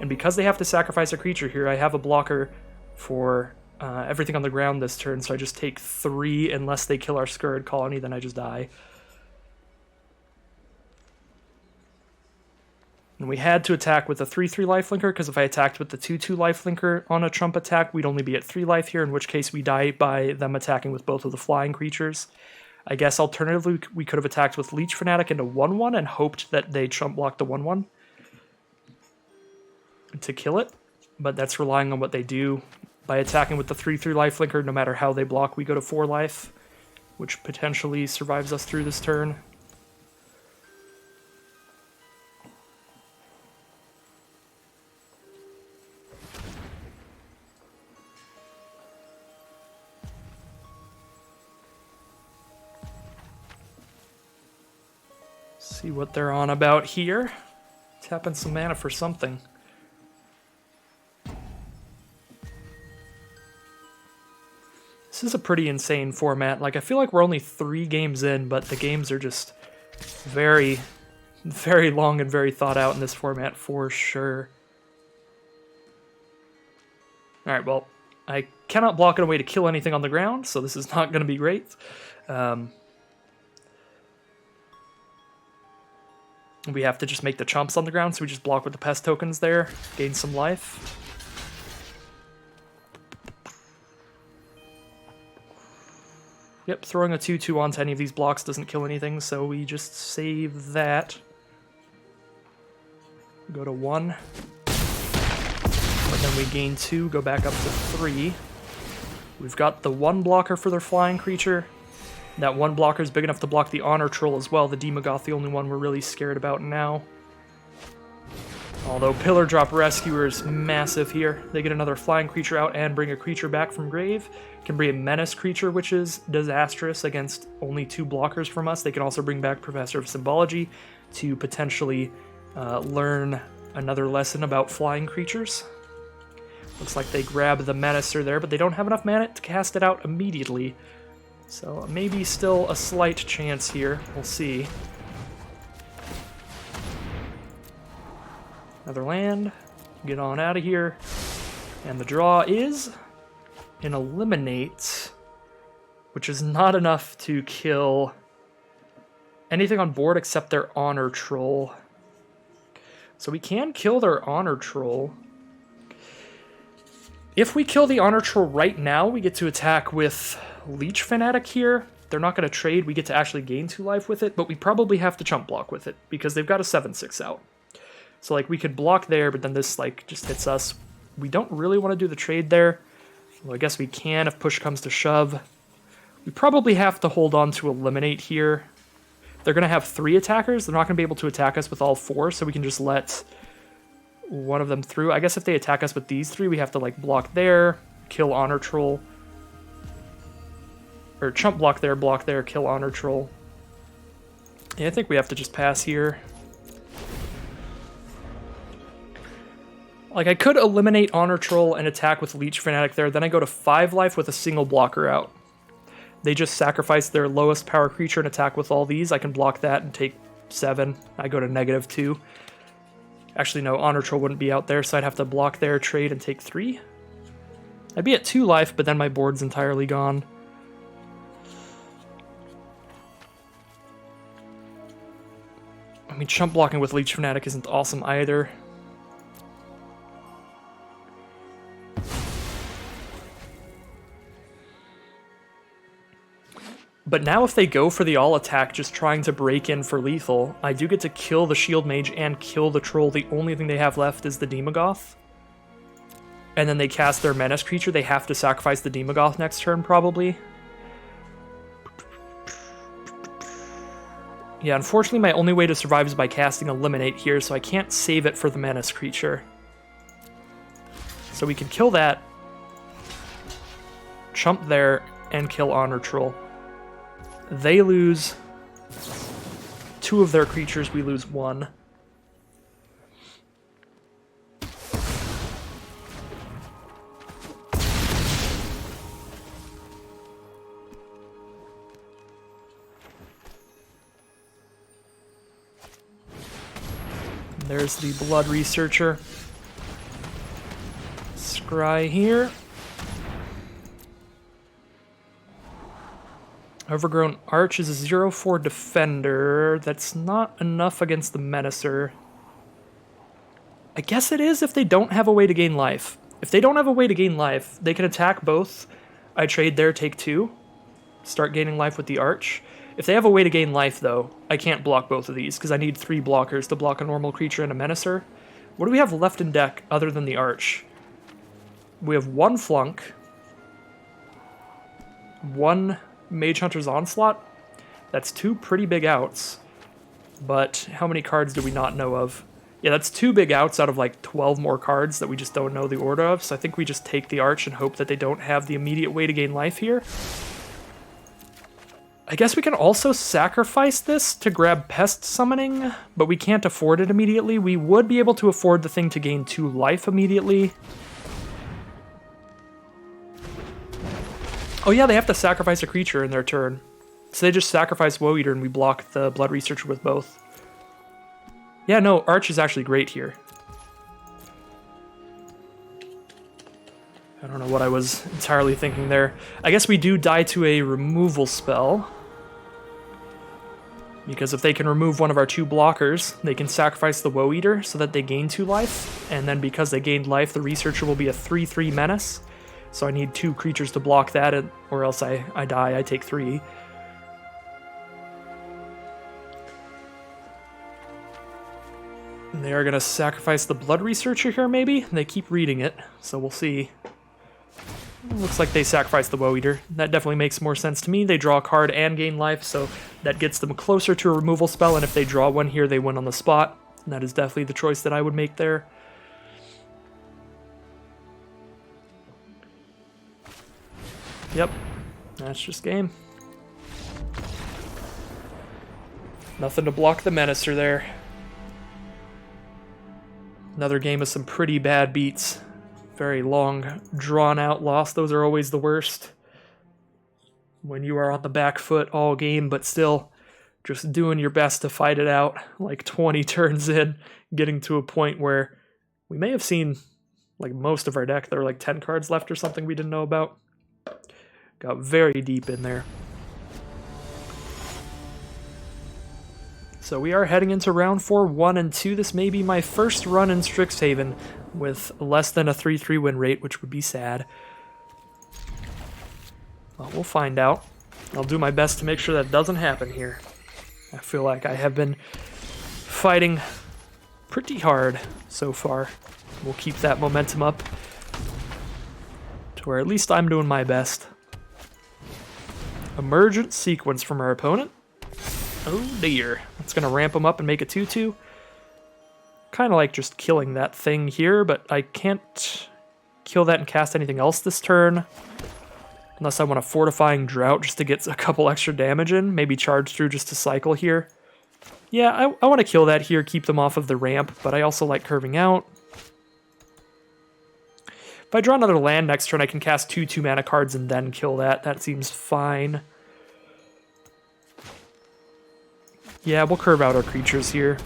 And because they have to sacrifice a creature here, I have a blocker for everything on the ground this turn, so I just take 3 unless they kill our Scurrid Colony, then I just die. And we had to attack with the 3/3 lifelinker, because if I attacked with the 2/2 lifelinker on a Trump attack, we'd only be at 3 life here, in which case we die by them attacking with both of the flying creatures. I guess alternatively, we could have attacked with Leech Fanatic into 1/1 and hoped that they Trump blocked the 1/1 to kill it, but that's relying on what they do. By attacking with the 3/3 lifelinker, no matter how they block, we go to 4 life, which potentially survives us through this turn. See what they're on about here. Tapping some mana for something. This is a pretty insane format. Like, I feel like we're only 3 games in, but the games are just very, very long and very thought out in this format for sure. Alright, well, I cannot block it away to kill anything on the ground, so this is not going to be great. We have to just make the chomps on the ground, so we just block with the pest tokens there, gain some life. Yep, throwing a 2/2 onto any of these blocks doesn't kill anything, so we just save that. Go to 1. But then we gain 2, go back up to 3. We've got the 1 blocker for their flying creature. That 1 blocker is big enough to block the Honor Troll as well. The Demogoth, the only one we're really scared about now. Although Pillar Drop Rescuer is massive here. They get another flying creature out and bring a creature back from grave. Can bring a menace creature, which is disastrous against only 2 blockers from us. They can also bring back Professor of Symbology to potentially learn another lesson about flying creatures. Looks like they grab the Menacer there, but they don't have enough mana to cast it out immediately. So maybe still a slight chance here. We'll see. Another land. Get on out of here. And the draw is an Eliminate, which is not enough to kill anything on board except their Honor Troll. So we can kill their Honor Troll. If we kill the Honor Troll right now, we get to attack with Leech Fanatic here. They're not going to trade. We get to actually gain 2 life with it, but we probably have to chump block with it because they've got a 7/6 out. So like we could block there, but then this like just hits us. We don't really want to do the trade there. Well, I guess we can if push comes to shove. We probably have to hold on to Eliminate here. They're going to have 3 attackers. They're not going to be able to attack us with all 4, so we can just let one of them through. I guess if they attack us with these 3, we have to like block there, kill Honor Troll. Or chump block there, kill Honor Troll. Yeah, I think we have to just pass here. Like, I could eliminate Honor Troll and attack with Leech Fanatic there, then I go to 5 life with a single blocker out. They just sacrifice their lowest power creature and attack with all these. I can block that and take 7. I go to -2. Actually, no, Honor Troll wouldn't be out there, so I'd have to block there, trade, and take 3. I'd be at 2 life, but then my board's entirely gone. I mean, chump blocking with Leech Fanatic isn't awesome either. But now if they go for the all attack, just trying to break in for lethal, I do get to kill the Shield Mage and kill the Troll. The only thing they have left is the Demogoth. And then they cast their Menace creature. They have to sacrifice the Demogoth next turn, probably. Yeah, unfortunately my only way to survive is by casting Eliminate here, so I can't save it for the Menace creature. So we can kill that, chump there, and kill Honor Troll. They lose 2 of their creatures, we lose 1. There's the Blood Researcher. Scry here. Overgrown Arch is a 0-4 defender. That's not enough against the Menacer. I guess it is if they don't have a way to gain life. If they don't have a way to gain life, they can attack both. I trade there, take 2. Start gaining life with the Arch. If they have a way to gain life, though, I can't block both of these, because I need 3 blockers to block a normal creature and a Menacer. What do we have left in deck other than the Arch? We have 1 Flunk, 1 Mage Hunter's Onslaught. That's 2 pretty big outs, but how many cards do we not know of? Yeah, that's 2 big outs out of like 12 more cards that we just don't know the order of, so I think we just take the Arch and hope that they don't have the immediate way to gain life here. I guess we can also sacrifice this to grab Pest Summoning, but we can't afford it immediately. We would be able to afford the thing to gain 2 life immediately. Oh yeah, they have to sacrifice a creature in their turn. So they just sacrifice Woe Eater and we block the Blood Researcher with both. Yeah, no, Arch is actually great here. I don't know what I was entirely thinking there. I guess we do die to a removal spell. Because if they can remove one of our 2 blockers, they can sacrifice the Woe Eater so that they gain 2 life. And then because they gained life, the Researcher will be a 3/3 menace. So I need 2 creatures to block that, or else I die, I take 3. And they are going to sacrifice the Blood Researcher here, maybe? They keep reading it, so we'll see. Looks like they sacrificed the Woe Eater. That definitely makes more sense to me. They draw a card and gain life, so that gets them closer to a removal spell, and if they draw one here, they win on the spot. And that is definitely the choice that I would make there. Yep, that's just game. Nothing to block the Menacer there. Another game of some pretty bad beats. Very long, drawn-out loss. Those are always the worst. When you are on the back foot all game, but still just doing your best to fight it out, like 20 turns in, getting to a point where we may have seen like most of our deck. There were like 10 cards left or something we didn't know about. Got very deep in there. So we are heading into round 4, 1 and 2. This may be my first run in Strixhaven with less than a 3-3 win rate, which would be sad. Well, we'll find out. I'll do my best to make sure that doesn't happen here. I feel like I have been fighting pretty hard so far. We'll keep that momentum up to where at least I'm doing my best. Emergent Sequence from our opponent. Oh dear. It's going to ramp him up and make a 2-2. Kind of like just killing that thing here, but I can't kill that and cast anything else this turn. Unless I want a Fortifying Drought just to get a couple extra damage in. Maybe charge through just to cycle here. Yeah, I want to kill that here, keep them off of the ramp, but I also like curving out. If I draw another land next turn, I can cast 2 2-mana cards and then kill that. That seems fine. Yeah, we'll curve out our creatures here.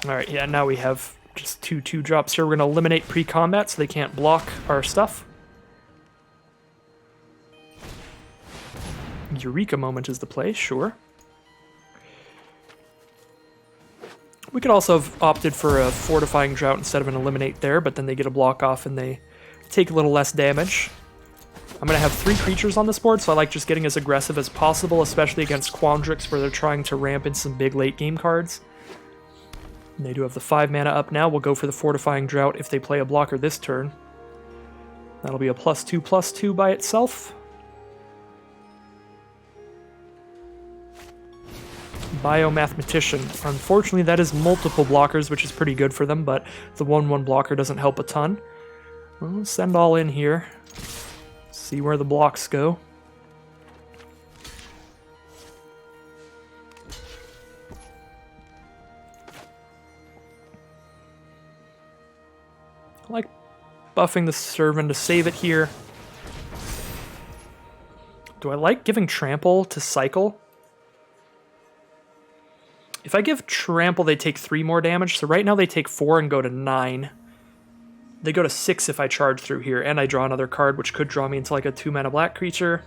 Alright, yeah, now we have just 2 2-drops here. We're going to eliminate pre-combat so they can't block our stuff. Eureka Moment is the play, sure. We could also have opted for a Fortifying Drought instead of an Eliminate there, but then they get a block off and they take a little less damage. I'm going to have 3 creatures on this board, so I like just getting as aggressive as possible, especially against Quandrix, where they're trying to ramp in some big late-game cards. And they do have the 5 mana up now. We'll go for the Fortifying Drought if they play a blocker this turn. That'll be a +2/+2 by itself. Biomathematician. Unfortunately, that is multiple blockers, which is pretty good for them, but the 1/1 blocker doesn't help a ton. We'll send all in here. See where the blocks go. I like buffing the Servant to save it here. Do I like giving Trample to cycle? If I give Trample, they take 3 more damage. So right now they take 4 and go to 9. They go to 6 if I charge through here, and I draw another card, which could draw me into like a 2-mana black creature.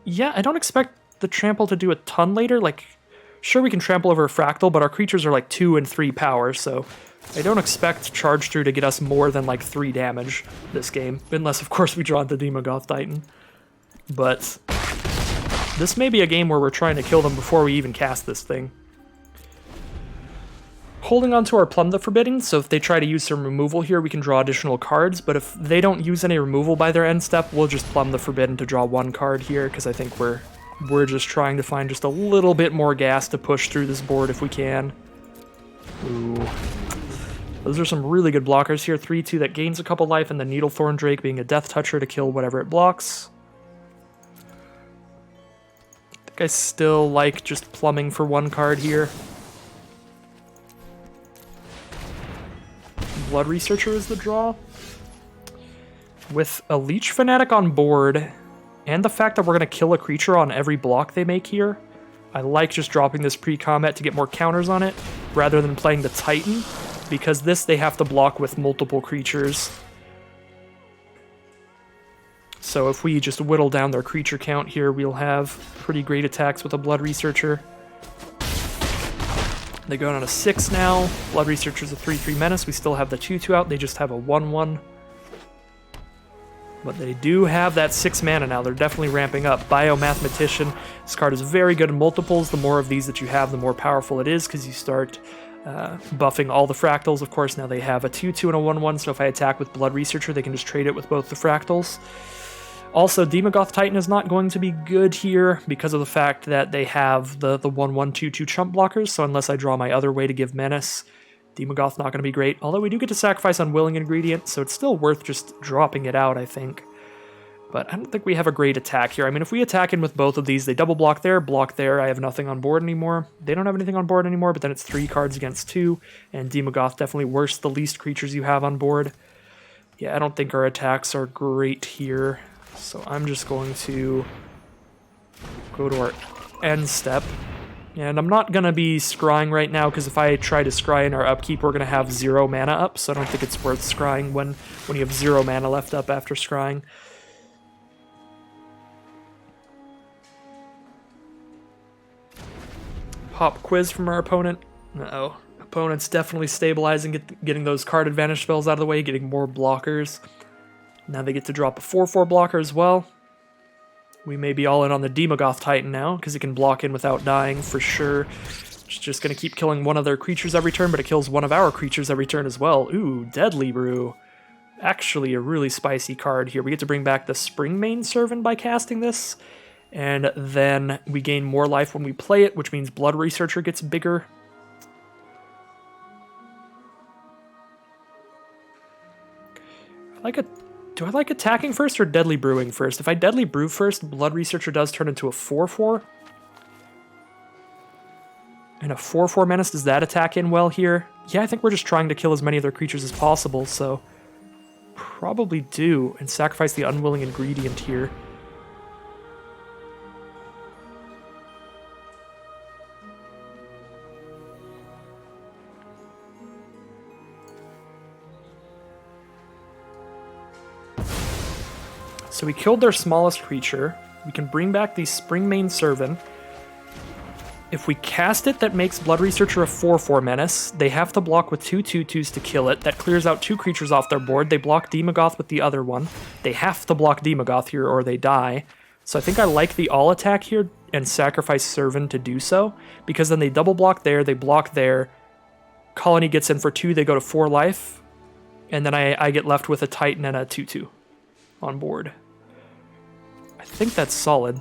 Yeah, I don't expect the Trample to do a ton later. Like, sure, we can trample over a Fractal, but our creatures are like 2 and 3 power, so I don't expect charge through to get us more than like 3 damage this game, unless of course we draw the Demogoth Titan. But this may be a game where we're trying to kill them before we even cast this thing. Holding on to our Plumb the Forbidding, so if they try to use some removal here, we can draw additional cards, but if they don't use any removal by their end step, we'll just Plumb the Forbidden to draw 1 card here, because I think we're just trying to find just a little bit more gas to push through this board if we can. Ooh. Those are some really good blockers here. 3/2 that gains a couple life, and the Needlethorn Drake being a Death Toucher to kill whatever it blocks. I think I still like just plumbing for 1 card here. Blood Researcher is the draw. With a Leech Fanatic on board, and the fact that we're going to kill a creature on every block they make here, I like just dropping this pre-combat to get more counters on it, rather than playing the Titan, because this they have to block with multiple creatures. So if we just whittle down their creature count here, we'll have pretty great attacks with a Blood Researcher. They go down to 6 now. Blood Researcher's a 3/3 menace. We still have the 2/2 out. They just have a 1/1. But they do have that 6 mana now. They're definitely ramping up. Biomathematician. This card is very good in multiples. The more of these that you have, the more powerful it is, because you start buffing all the fractals. Of course, now they have a 2/2 and a 1/1, so if I attack with Blood Researcher, they can just trade it with both the fractals. Also, Demogoth Titan is not going to be good here because of the fact that they have the 1/1, 2/2 chump blockers, so unless I draw my other way to give menace, Demogoth's not going to be great. Although we do get to sacrifice Unwilling Ingredient, so it's still worth just dropping it out, I think. But I don't think we have a great attack here. I mean, if we attack in with both of these, they double block there, I have nothing on board anymore. They don't have anything on board anymore, but then it's 3 cards against 2, and Demogoth definitely worse the least creatures you have on board. Yeah, I don't think our attacks are great here. So I'm just going to go to our end step. And I'm not going to be scrying right now, because if I try to scry in our upkeep, we're going to have 0 mana up, so I don't think it's worth scrying when you have 0 mana left up after scrying. Pop Quiz from our opponent. Uh-oh. Opponent's definitely stabilizing, getting those card advantage spells out of the way, getting more blockers. Now they get to drop a 4/4 blocker as well. We may be all in on the Demogoth Titan now, because it can block in without dying for sure. It's just going to keep killing one of their creatures every turn, but it kills one of our creatures every turn as well. Ooh, Deadly Brew. Actually a really spicy card here. We get to bring back the Springmane Servant by casting this, and then we gain more life when we play it, which means Blood Researcher gets bigger. Do I like attacking first or Deadly Brewing first? If I Deadly Brew first, Blood Researcher does turn into a 4/4. And a 4/4 menace, does that attack in well here? Yeah, I think we're just trying to kill as many of their creatures as possible, so probably do, and sacrifice the Unwilling Ingredient here. So we killed their smallest creature. We can bring back the Springmane Servant. If we cast it, that makes Blood Researcher a 4/4 menace. They have to block with 2 2/2s to kill it. That clears out 2 creatures off their board. They block Demogoth with the other one. They have to block Demogoth here or they die. So I think I like the all attack here and sacrifice Servant to do so, because then they double block there, they block there. Colony gets in for 2, they go to 4 life. And then I get left with a Titan and a 2/2 on board. I think that's solid.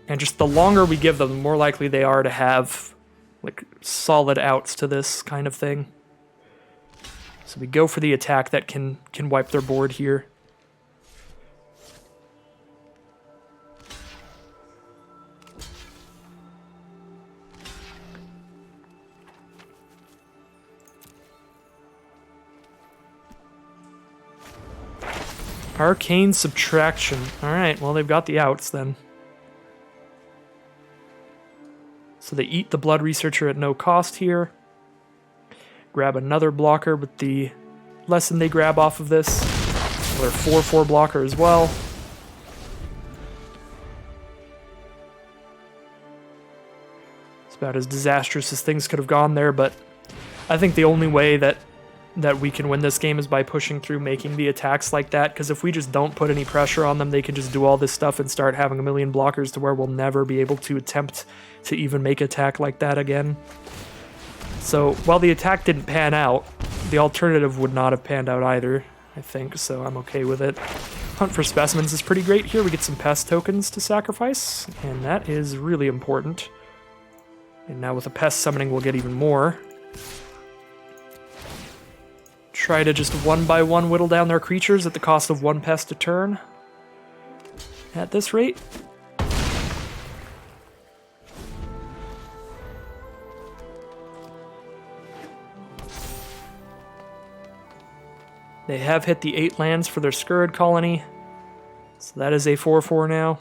And just the longer we give them, the more likely they are to have like solid outs to this kind of thing. So we go for the attack that can wipe their board here. Arcane Subtraction. Alright, well they've got the outs then. So they eat the Blood Researcher at no cost here. Grab another blocker with the lesson they grab off of this. Another 4/4 blocker as well. It's about as disastrous as things could have gone there, but I think the only way that we can win this game is by pushing through, making the attacks like that, because if we just don't put any pressure on them, they can just do all this stuff and start having a million blockers to where we'll never be able to attempt to even make attack like that again. So while the attack didn't pan out, the alternative would not have panned out either, I think, so I'm okay with it. Hunt for Specimens is pretty great here. We get some pest tokens to sacrifice, and that is really important. And now with a pest summoning, we'll get even more. Try to just one by one whittle down their creatures at the cost of one pest a turn. At this rate. They have hit the 8 lands for their Scourge colony. So that is a 4/4 now.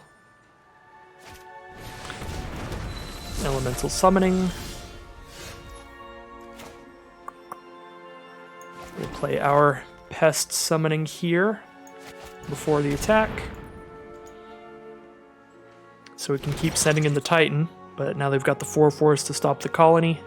Elemental Summoning. We'll play our Pest Summoning here before the attack. So we can keep sending in the Titan, but now they've got the 4/4s to stop the colony.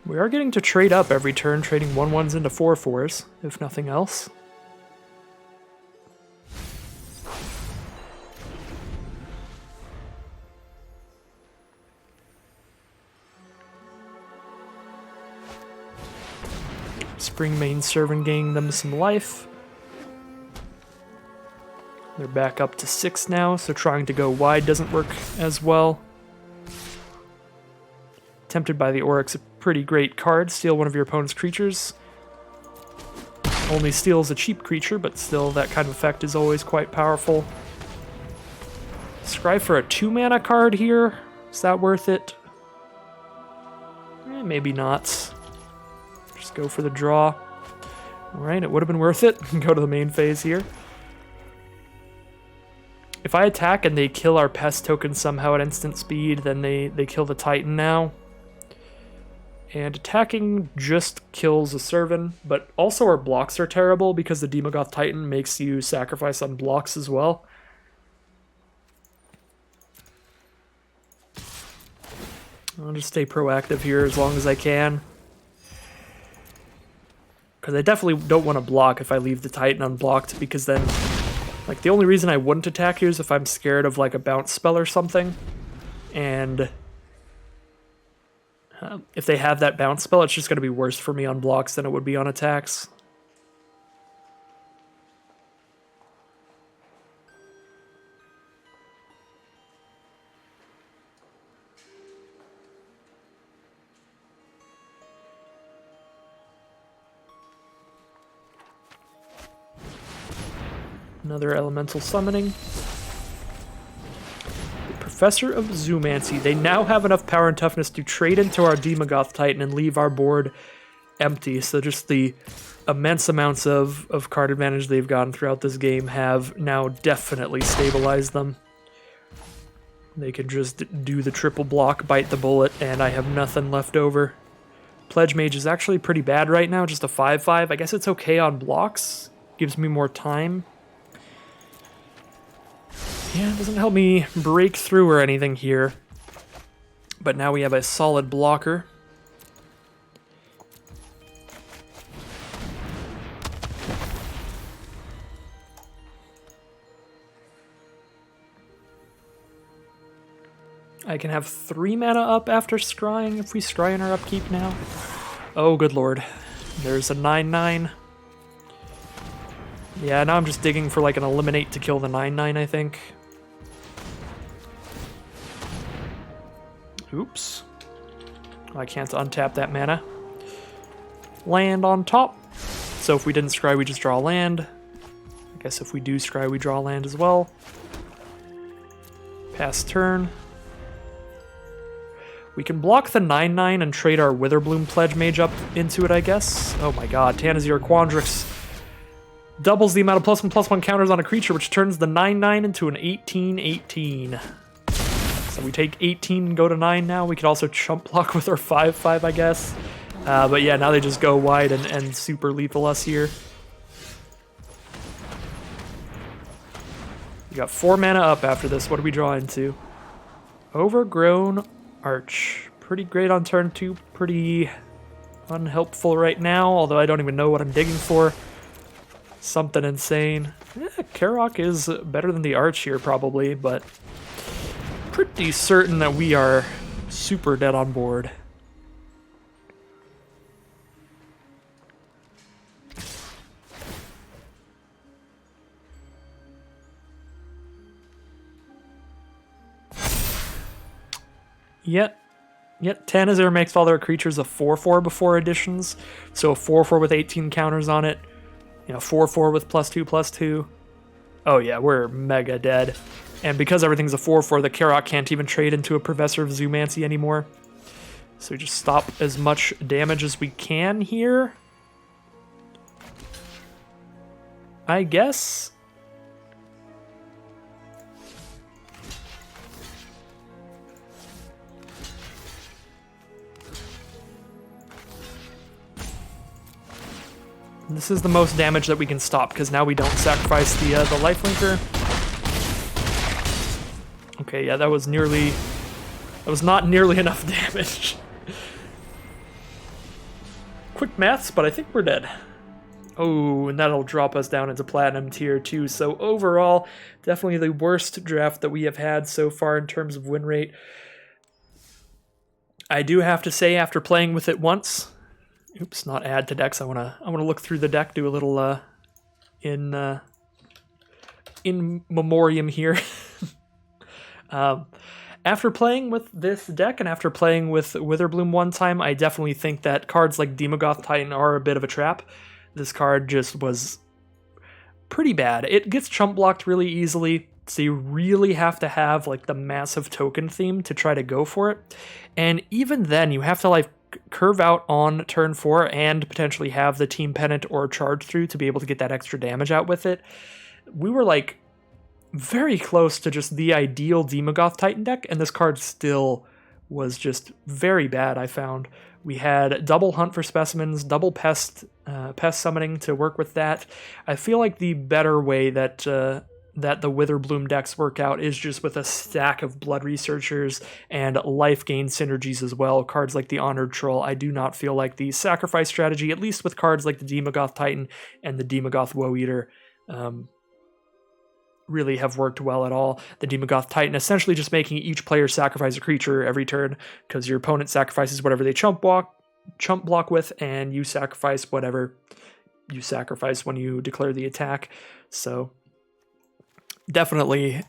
We are getting to trade up every turn, trading 1/1s into 4/4s, if nothing else. Springmane Servant gaining them some life. They're back up to 6 now, so trying to go wide doesn't work as well. Tempted by the Oryx, a pretty great card. Steal one of your opponent's creatures. Only steals a cheap creature, but still that kind of effect is always quite powerful. Scry for a 2-mana card here. Is that worth it? Maybe not. Just go for the draw. Alright, it would have been worth it. Go to the main phase here. If I attack and they kill our pest token somehow at instant speed, then they kill the Titan now. And attacking just kills a Servant, but also our blocks are terrible because the Demogoth Titan makes you sacrifice on blocks as well. I'll just stay proactive here as long as I can. Because I definitely don't want to block if I leave the Titan unblocked, because then, like, the only reason I wouldn't attack here is if I'm scared of, like, a bounce spell or something. And if they have that bounce spell, it's just going to be worse for me on blocks than it would be on attacks. Another elemental summoning. Professor of Zoomancy. They now have enough power and toughness to trade into our Demogoth Titan and leave our board empty. So just the immense amounts of card advantage they've gotten throughout this game have now definitely stabilized them. They can just do the triple block, bite the bullet, and I have nothing left over. Pledge Mage is actually pretty bad right now, just a 5/5. I guess it's okay on blocks. Gives me more time. Yeah, it doesn't help me break through or anything here. But now we have a solid blocker. I can have 3 mana up after scrying if we scry in our upkeep now. Oh, good lord. There's a 9/9. Yeah, now I'm just digging for like an eliminate to kill the 9/9, I think. Oops. I can't untap that mana. Land on top. so if we didn't scry, we just draw land. I guess if we do scry, we draw land as well. Pass turn. We can block the 9/9 and trade our Witherbloom Pledge Mage up into it, I guess. Oh my god, Tanazir Quandrix doubles the amount of +1/+1 counters on a creature, which turns the 9/9 into an 18/18. So we take 18 and go to 9 now. We could also chump block with our 5/5, I guess. But yeah, now they just go wide and super lethal us here. We got 4 mana up after this. What do we draw into? Overgrown Arch. Pretty great on turn 2. Pretty unhelpful right now, although I don't even know what I'm digging for. Something insane. Karok is better than the Arch here probably, but pretty certain that we are super dead on board. Yet Tanazir makes all their creatures a 4/4 before additions, so a 4/4 with 18 counters on it, 4/4 with +2/+2. Oh yeah, we're mega dead. And because everything's a 4/4, the Karok can't even trade into a Professor of Zoomancy anymore. So we just stop as much damage as we can here, I guess. This is the most damage that we can stop, because now we don't sacrifice the lifelinker. Okay, yeah, that was not nearly enough damage. Quick maths, but I think we're dead. Oh, and that'll drop us down into Platinum Tier 2. So overall, definitely the worst draft that we have had so far in terms of win rate. I do have to say, after playing with it once, oops, not add to decks. I wanna look through the deck, do a little in memoriam here. After playing with this deck and after playing with Witherbloom one time, I definitely think that cards like Demogoth Titan are a bit of a trap. This card just was pretty bad. It gets chump blocked really easily, so you really have to have like the massive token theme to try to go for it. And even then, you have to like curve out on turn 4 and potentially have the Team Pennant or Charge Through to be able to get that extra damage out with it. We were like very close to just the ideal Demogoth Titan deck, and this card still was just very bad, I found. We had double Hunt for Specimens, double Pest Summoning to work with that. I feel like the better way that the Witherbloom decks work out is just with a stack of Blood Researchers and life gain synergies as well. Cards like the Honored Troll. I do not feel like the sacrifice strategy, at least with cards like the Demogoth Titan and the Demogoth Woe Eater, really have worked well at all. The Demogoth Titan essentially just making each player sacrifice a creature every turn, because your opponent sacrifices whatever they chump block with, and you sacrifice whatever you sacrifice when you declare the attack. So definitely,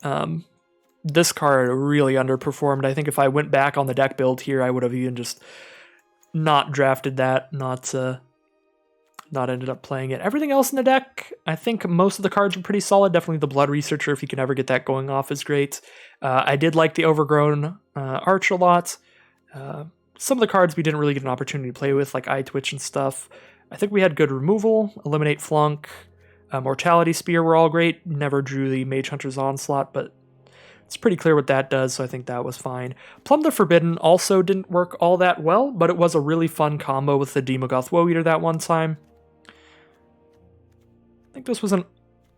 this card really underperformed. I think if I went back on the deck build here, I would have even just not drafted that, not ended up playing it. Everything else in the deck, I think most of the cards are pretty solid. Definitely the Blood Researcher, if you can ever get that going off, is great. I did like the Overgrown Arch a lot. Some of the cards we didn't really get an opportunity to play with, like Eye Twitch and stuff. I think we had good removal, Eliminate Flunk, Mortality Spear were all great. Never drew the Mage Hunter's Onslaught, but it's pretty clear what that does, so I think that was fine. Plumb the Forbidden also didn't work all that well, but it was a really fun combo with the Demogoth Woe Eater that one time. I think this was an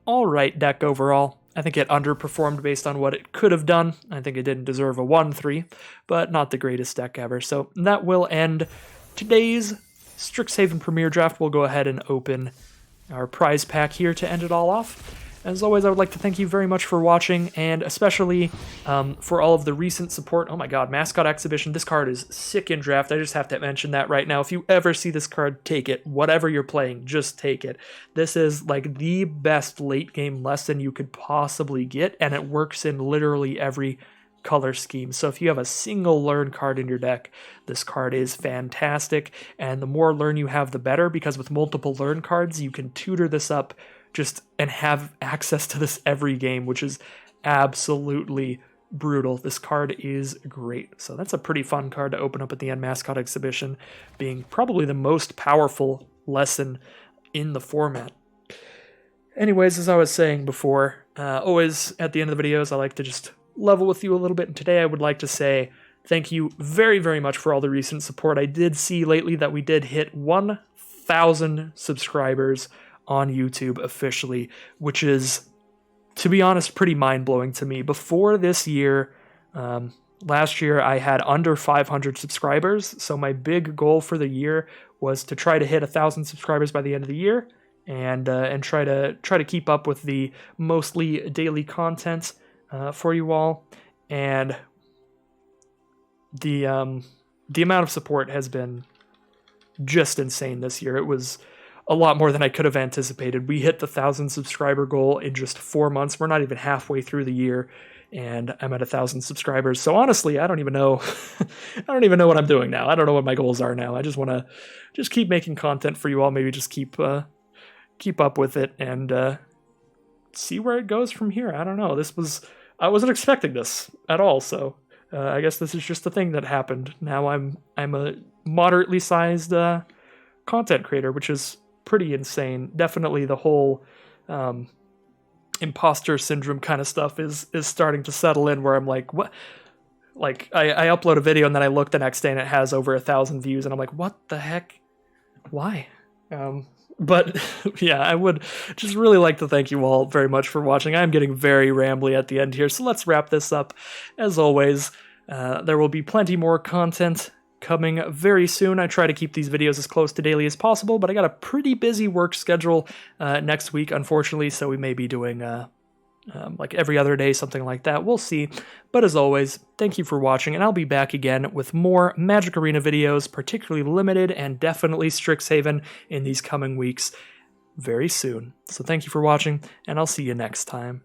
alright deck overall. I think it underperformed based on what it could have done. I think it didn't deserve a 1-3, but not the greatest deck ever. So that will end today's Strixhaven Premier Draft. We'll go ahead and open our prize pack here to end it all off. As always, I would like to thank you very much for watching, and especially for all of the recent support. Oh my god, Mascot Exhibition. This card is sick in draft. I just have to mention that right now. If you ever see this card, take it. Whatever you're playing, just take it. This is like the best late game lesson you could possibly get, and it works in literally every color scheme. So if you have a single learn card in your deck, this card is fantastic. And the more learn you have, the better, because with multiple learn cards, you can tutor this up and have access to this every game, which is absolutely brutal. This card is great. So that's a pretty fun card to open up at the End Mascot Exhibition, being probably the most powerful lesson in the format. Anyways, as I was saying before, always at the end of the videos, I like to just level with you a little bit. And today I would like to say thank you very, very much for all the recent support. I did see lately that we did hit 1,000 subscribers on YouTube officially, which is, to be honest, pretty mind-blowing to me. Before this year, last year, I had under 500 subscribers, so my big goal for the year was to try to hit 1,000 subscribers by the end of the year, and try to keep up with the mostly daily content for you all. And the amount of support has been just insane this year. It was a lot more than I could have anticipated. We hit the 1,000 subscriber goal in just 4 months. We're not even halfway through the year, and I'm at 1,000 subscribers. So honestly, I don't even know. I don't even know what I'm doing now. I don't know what my goals are now. I just want to keep making content for you all. Maybe just keep up with it and see where it goes from here. I don't know. I wasn't expecting this at all. So I guess this is just the thing that happened. Now I'm a moderately sized content creator, which is pretty insane. Definitely the whole imposter syndrome kind of stuff is starting to settle in, where I'm like, what? Like I upload a video and then I look the next day and it has over 1,000 views and I'm like, what the heck? Why? But yeah, I would just really like to thank you all very much for watching. I'm getting very rambly at the end here, so let's wrap this up. As always, there will be plenty more content coming very soon. I try to keep these videos as close to daily as possible, but I got a pretty busy work schedule next week, unfortunately, so we may be doing like every other day, something like that. We'll see. But as always, thank you for watching, and I'll be back again with more Magic Arena videos, particularly limited and definitely Strixhaven in these coming weeks very soon. So thank you for watching, and I'll see you next time.